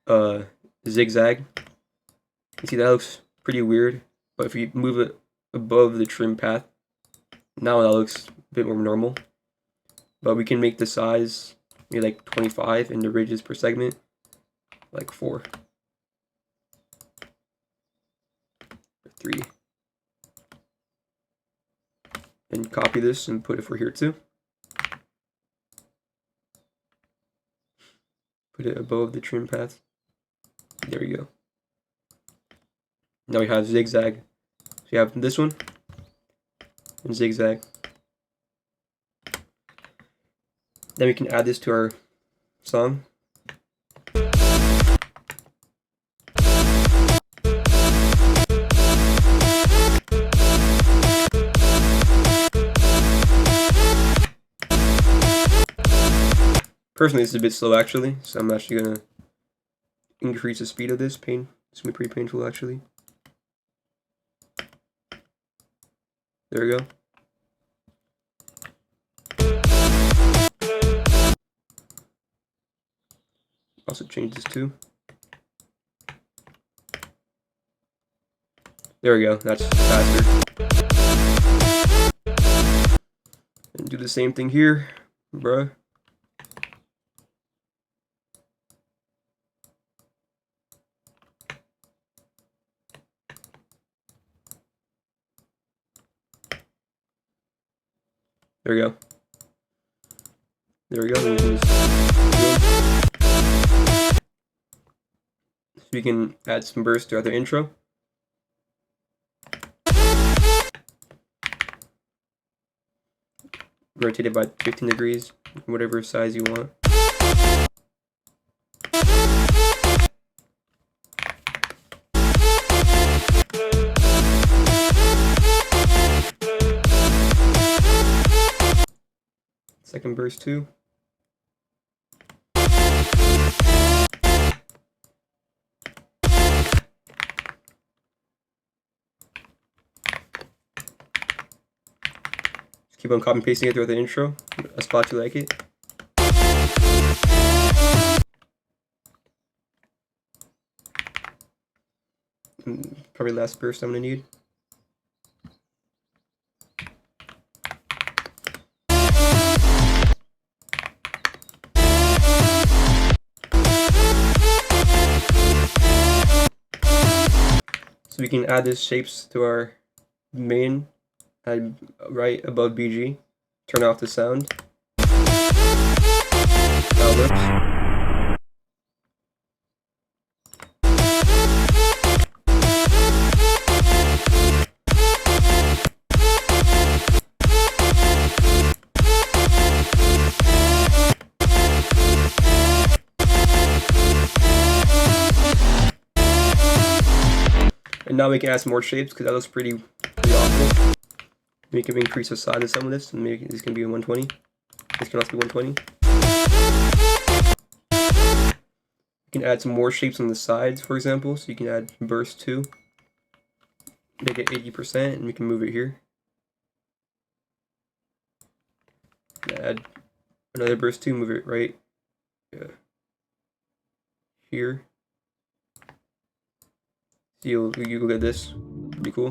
a zigzag. You see that looks pretty weird, but if you move it above the trim path, now that looks a bit more normal. But we can make the size maybe like 25 and the ridges per segment like 4. 3. And copy this and put it for here too. Put it above the trim path. There we go. Now we have zigzag. So you have this one and zigzag. Then we can add this to our song. Personally, this is a bit slow actually, so I'm actually gonna increase the speed of this. It's gonna be pretty painful actually. There we go. Also change this too. There we go, that's faster. And do the same thing here, bruh. There we go. There we go. So we can add some burst throughout the intro. Rotate it by 15 degrees, whatever size you want. Second burst too. Just keep on copy and pasting it throughout the intro, a spot you like it. Probably last burst I'm gonna need. So we can add these shapes to our main, add right above BG, turn off the sound. Now it looks. And now we can add some more shapes because that looks pretty awful. We can increase the size of some of this, and maybe this can be 120. This can also be 120. You can add some more shapes on the sides, for example. So you can add burst 2. Make it 80%, and we can move it here. Add another burst 2, move it right here. So you go get this. Pretty cool.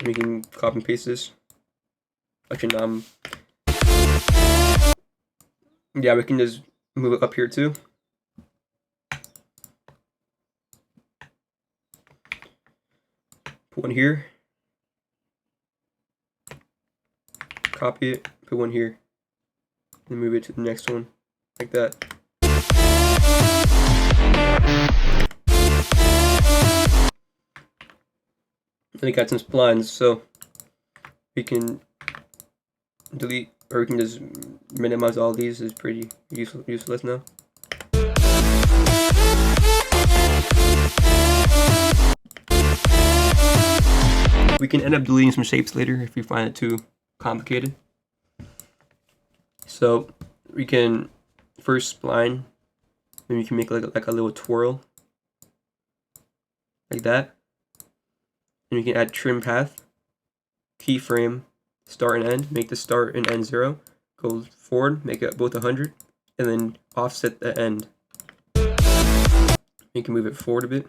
We can copy and paste this. Actually, yeah, we can just move it up here too. Put one here. Copy it, put one here. And move it to the next one. Like that. And we got some splines, so we can delete, or we can just minimize all these. Is pretty useless now. We can end up deleting some shapes later if we find it too complicated. So we can first spline, and we can make like a little twirl, like that. And we can add trim path, keyframe, start and end, make the start and end 0, go forward, make it both 100, and then offset the end. You can move it forward a bit.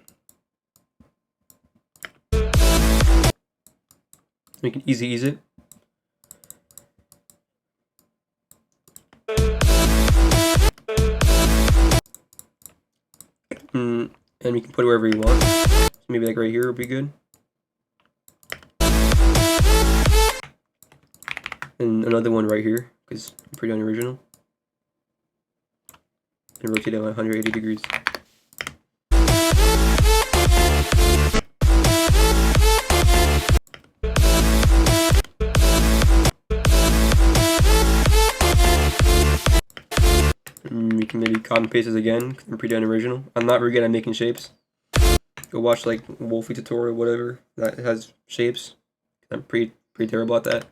You can ease it. And we can put it wherever you want. So maybe like right here would be good. And another one right here, because I'm pretty unoriginal. And rotate it 180 degrees. We can maybe copy and paste this again, because I'm pretty unoriginal. I'm not very good at making shapes. Go watch like Wolfie tutorial, whatever, that has shapes. I'm pretty terrible at that.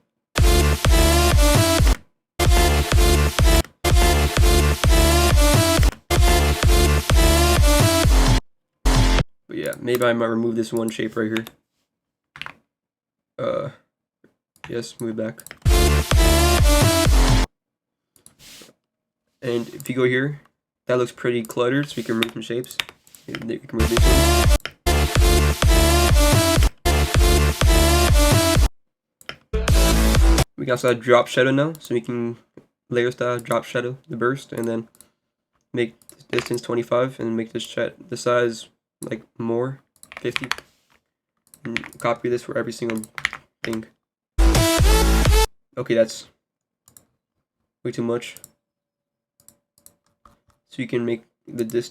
But yeah, maybe I might remove this one shape right here. Yes, move it back. And if you go here, that looks pretty cluttered, so we can remove some shapes. We can remove this one. We can also add drop shadow now, so we can layer style drop shadow the burst, and then make the distance 25, and make this the size like more 50, and copy this for every single thing. Okay, that's way too much. So you can make the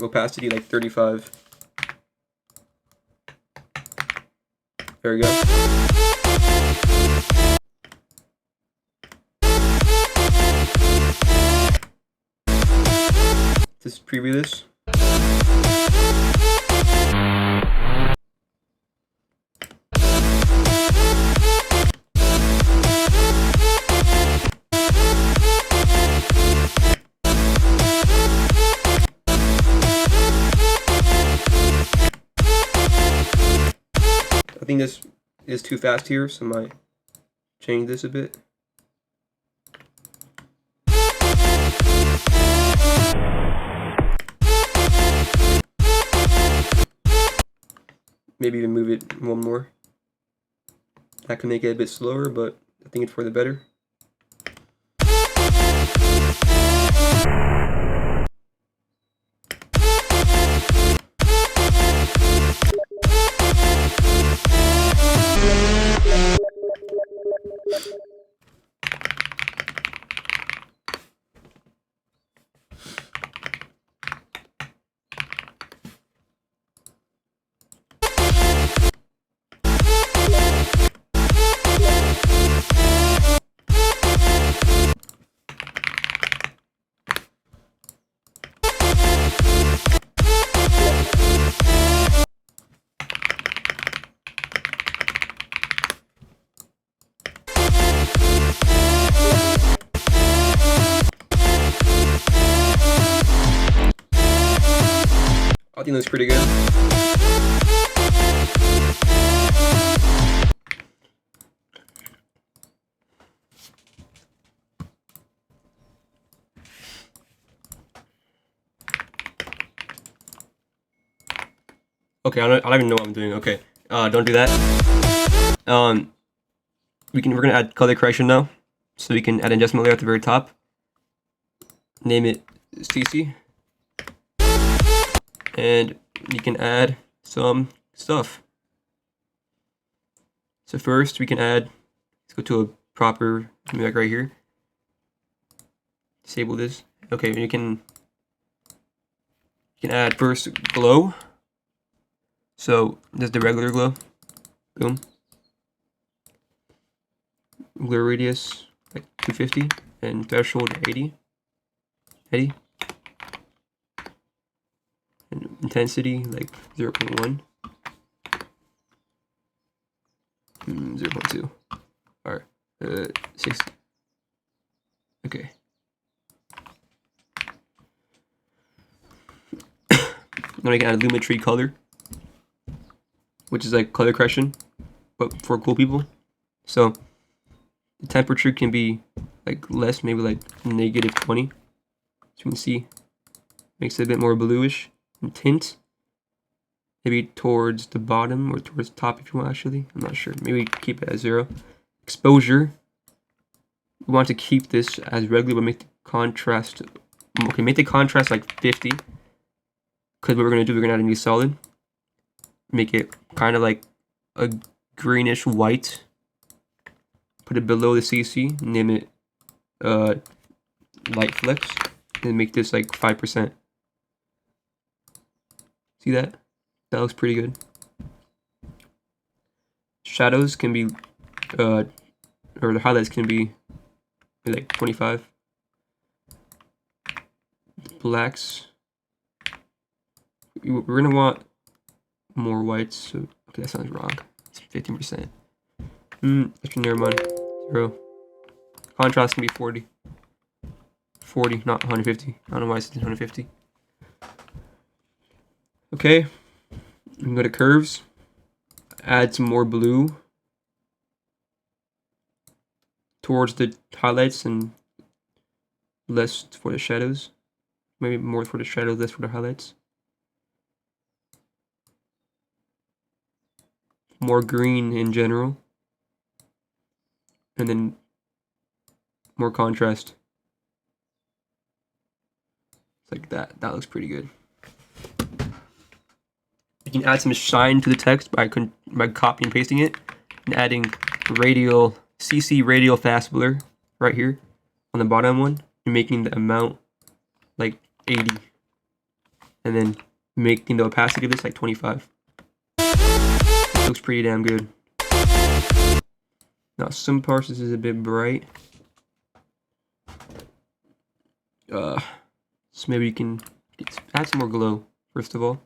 opacity like 35. There we go. Just preview this. I think this is too fast here, so I might change this a bit. Maybe even move it one more. That can make it a bit slower, but I think it's for the better. think it looks pretty good. Okay, I don't even know what I'm doing. Okay, don't do that. We're gonna add color correction now, so we can add an adjustment layer at the very top. Name it CC, and you can add some stuff. So first we can add. Let's go to a proper, like right here. Disable this. Okay, you can add first glow. So there's the regular glow. Boom. Glare radius like 250 and threshold 80. And intensity like 0.1. 0.2. Alright. 60. Okay. Then I can add Lumetri color, which is like color correction, but for cool people. So the temperature can be like less, maybe like -20. As you can see, makes it a bit more bluish. And tint, maybe towards the bottom or towards the top if you want. Actually, I'm not sure. Maybe keep it at 0. Exposure, we want to keep this as regular, but make the contrast. Okay, make the contrast like 50. Because what we're gonna do, we're gonna add a new solid. Make it kind of like a greenish white. Put it below the CC. Name it light flex. And make this like 5%. See that? That looks pretty good. Shadows can be, or the highlights can be like 25. Blacks. We're gonna want more whites. So okay, that sounds wrong. It's 15%. Actually, never mind. 0. Contrast can be 40. 40, not 150. I don't know why I said 150. Okay, we can go to curves. Add some more blue towards the highlights and less for the shadows. Maybe more for the shadows, less for the highlights. More green in general. And then more contrast. Like that. That looks pretty good. You can add some shine to the text by copying and pasting it, and adding radial CC radial fast blur right here on the bottom one, and making the amount like 80, and then making the opacity of this like 25. It looks pretty damn good. Now some parts this is a bit bright. So maybe you can add some more glow first of all.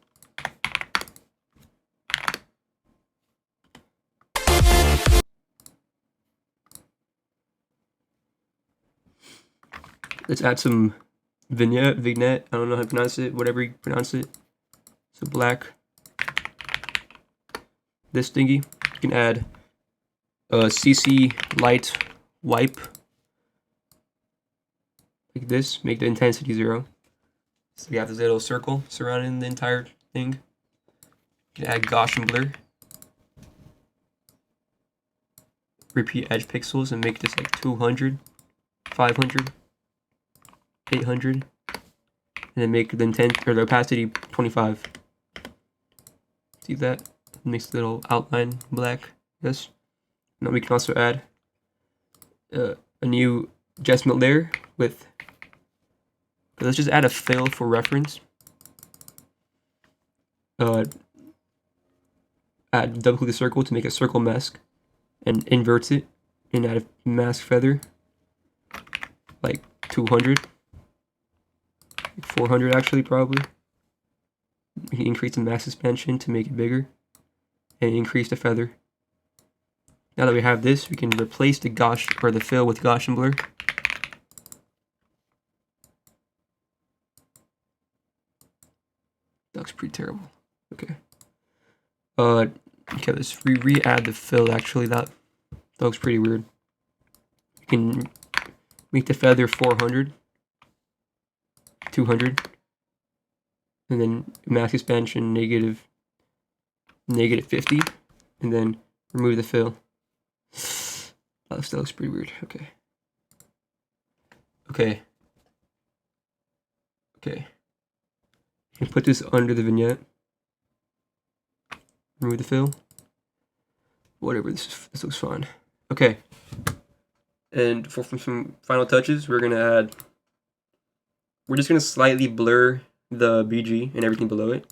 Let's add some vignette. I don't know how to pronounce it. Whatever you pronounce it. So black. This thingy. You can add CC light wipe. Like this. Make the intensity 0. So we have this little circle surrounding the entire thing. You can add Gaussian blur. Repeat edge pixels and make this like 200, 500, 800, and then make the intent or the opacity 25. See that? It makes the little outline black. Yes. Now we can also add a new adjustment layer with. Let's just add a fill for reference. Add double click the circle to make a circle mask, and invert it, and add a mask feather, like 200, like 400 actually probably. You can increase the mask expansion to make it bigger, and increase the feather. Now that we have this, we can replace the the fill with Gaussian blur. That looks pretty terrible. Okay. Okay, let's re-add the fill. Actually, that looks pretty weird. You can make the feather 400, 200, and then max expansion negative 50, and then remove the fill. That looks pretty weird. Okay. Okay. Okay. You can put this under the vignette. Remove the fill. Whatever, this looks fine. Okay. And for some final touches, we're just gonna slightly blur the BG and everything below it.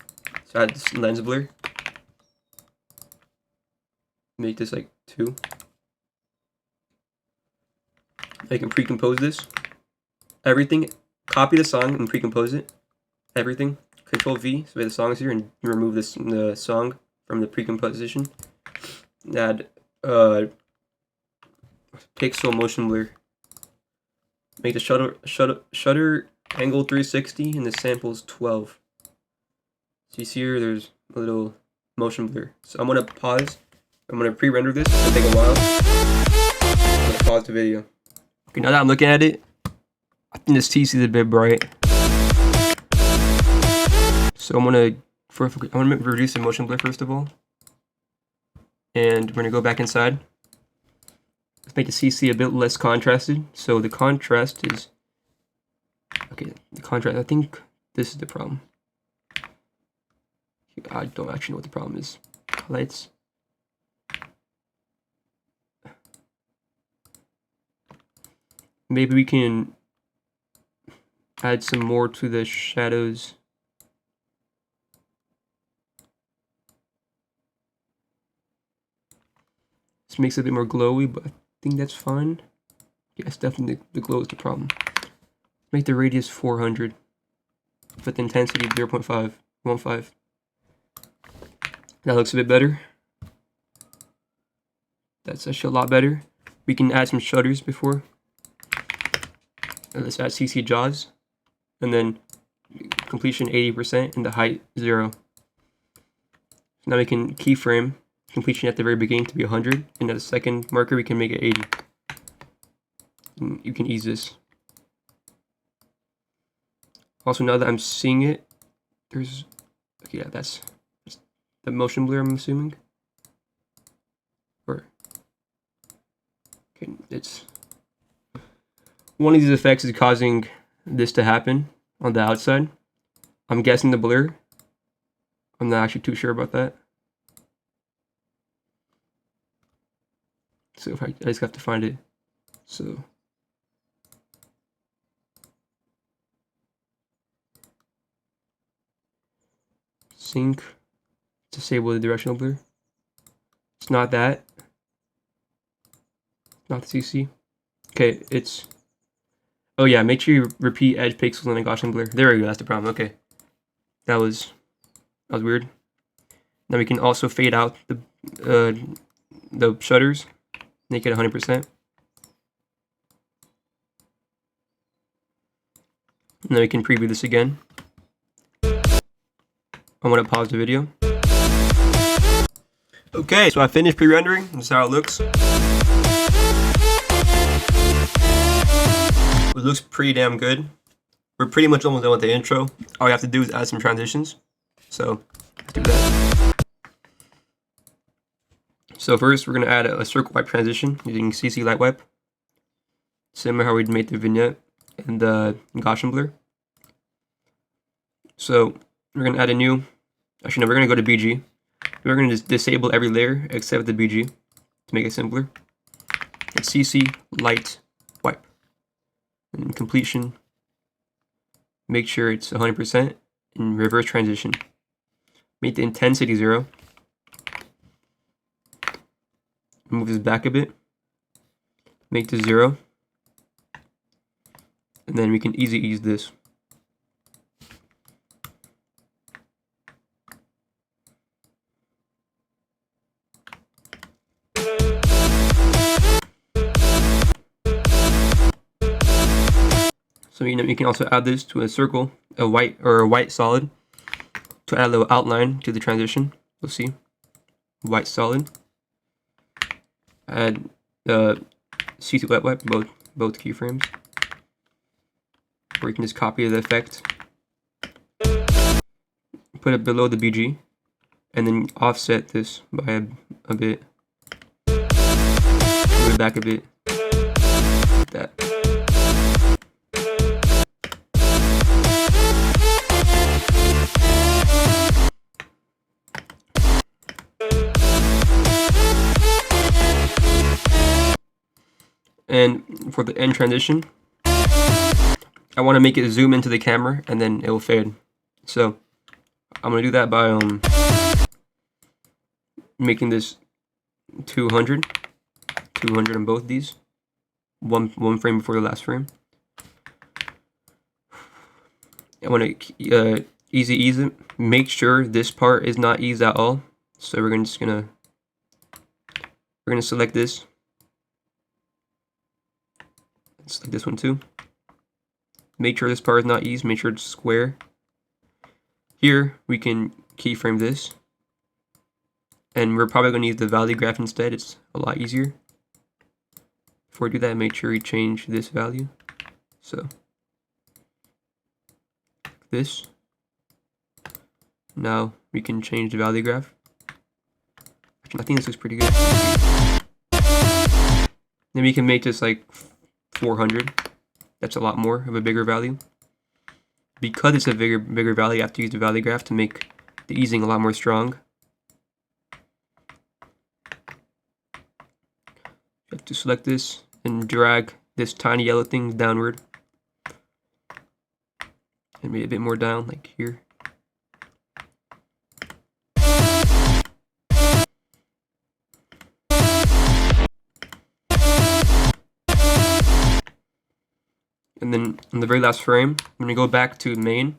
So add this lens blur. Make this like 2. I can pre-compose this. Everything. Copy the song and pre-compose it. Everything. Control V, so the song is here, and remove the song from the pre-composition. Add pixel motion blur. Make the shutter angle 360 and the sample is 12. So you see here, there's a little motion blur. So I'm gonna pause. I'm gonna pre-render this. It's gonna take a while. I'm gonna pause the video. Okay, now that I'm looking at it, I think this TC is a bit bright. So I'm gonna reduce the motion blur first of all, and we're gonna go back inside. Let's make the CC a bit less contrasted. So the contrast is okay. The contrast. I think this is the problem. I don't actually know what the problem is. Lights. Maybe we can add some more to the shadows. This makes it a bit more glowy, but I think that's fine. Yes, definitely the glow is the problem. Make the radius 400 with the intensity 0.515. That looks a bit better. That's actually a lot better. We can add some shutters before. Let's add CC jaws, and then completion 80% and the height 0. So now we can keyframe completion at the very beginning to be 100, and at the second marker we can make it 80. And you can ease this. Also, now that I'm seeing it, there's okay, yeah, that's the motion blur, I'm assuming. Or okay, it's one of these effects is causing this to happen on the outside. I'm guessing the blur. I'm not actually too sure about that. So if I just have to find it. So sync, disable the directional blur. It's not that. Not the CC. Okay, it's. Oh yeah, make sure you repeat edge pixels and a Gaussian blur. There we go, that's the problem. Okay. That was weird. Now we can also fade out the shutters. Make it 100%. And then we can preview this again. I'm gonna pause the video. Okay, so I finished pre-rendering. This is how it looks. It looks pretty damn good. We're pretty much almost done with the intro. All we have to do is add some transitions. So let's do that. So first, we're gonna add a circle wipe transition using CC light wipe, similar how we made the vignette and the Gaussian blur. So we're gonna add a new. Actually, no, we're gonna go to BG. We're gonna just disable every layer except the BG to make it simpler. It's CC light wipe. And completion, make sure it's 100%, and reverse transition. Make the intensity 0. Move this back a bit. Make this 0. And then we can easy ease this. So you can also add this to a circle, a white solid. to add a little outline to the transition. You'll see white solid. Add C2 wet wipe both keyframes, or you can just copy the effect, put it below the BG, and then offset this by a bit, move it back a bit, like that. And for the end transition, I want to make it zoom into the camera and then it will fade. So I'm going to do that by making this 200 on both these, one frame before the last frame. I want to ease it. Make sure this part is not eased at all. So we're gonna select this. Select this one too. Make sure this part is not eased. Make sure it's square. Here we can keyframe this, and we're probably going to use the value graph instead. It's a lot easier. Before we do that, make sure we change this value. So this. Now we can change the value graph. Actually, I think this looks pretty good. Then we can make this like 400. That's a lot more of a bigger value. Because it's a bigger value, you have to use the value graph to make the easing a lot more strong. You have to select this and drag this tiny yellow thing downward. And maybe a bit more down, like here. And then on the very last frame, I'm going to go back to main,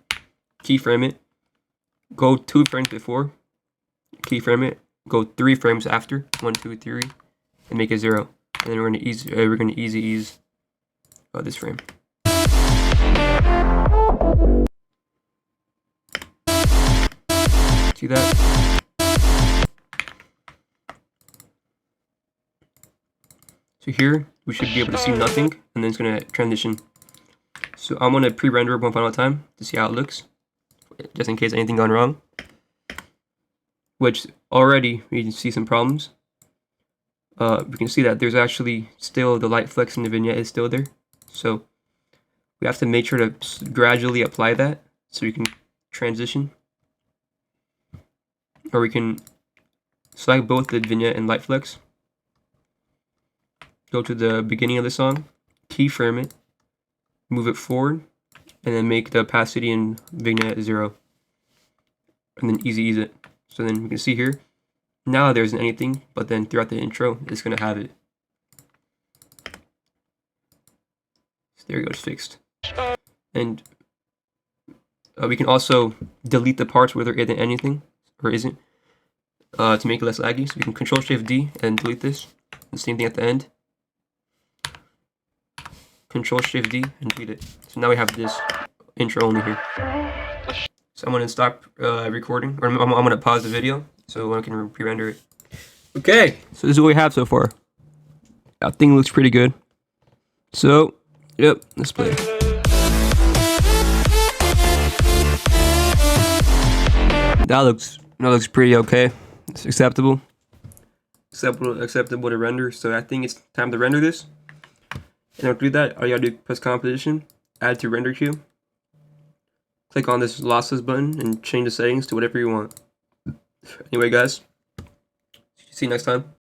keyframe it, go 2 frames before, keyframe it, go 3 frames after, 1, 2, 3, and make it 0. And then we're going to ease this frame. See that? So here we should be able to see nothing, and then it's going to transition. So I'm going to pre-render one final time to see how it looks, just in case anything gone wrong. Which already we can see some problems. We can see that there's actually still the light flex in the vignette is still there. So we have to make sure to gradually apply that so we can transition. Or we can select both the vignette and light flex. Go to the beginning of the song, keyframe it, move it forward, and then make the opacity and vignette 0. And then ease it. So then we can see here, now there isn't anything, but then throughout the intro, it's going to have it. So there we go, it's fixed. And we can also delete the parts where there isn't anything, or isn't, to make it less laggy. So we can Control-Shift-D and delete this. The same thing at the end. Control-Shift-D and delete it. So now we have this intro only here. So I'm going to stop recording, or I'm going to pause the video so I can pre-render it. Okay, so this is what we have so far. That thing looks pretty good. So, yep, let's play. That looks pretty okay. It's acceptable to render. So I think it's time to render this. And to do that, all you gotta do is press composition, add to render queue. Click on this lossless button and change the settings to whatever you want. Anyway, guys, see you next time.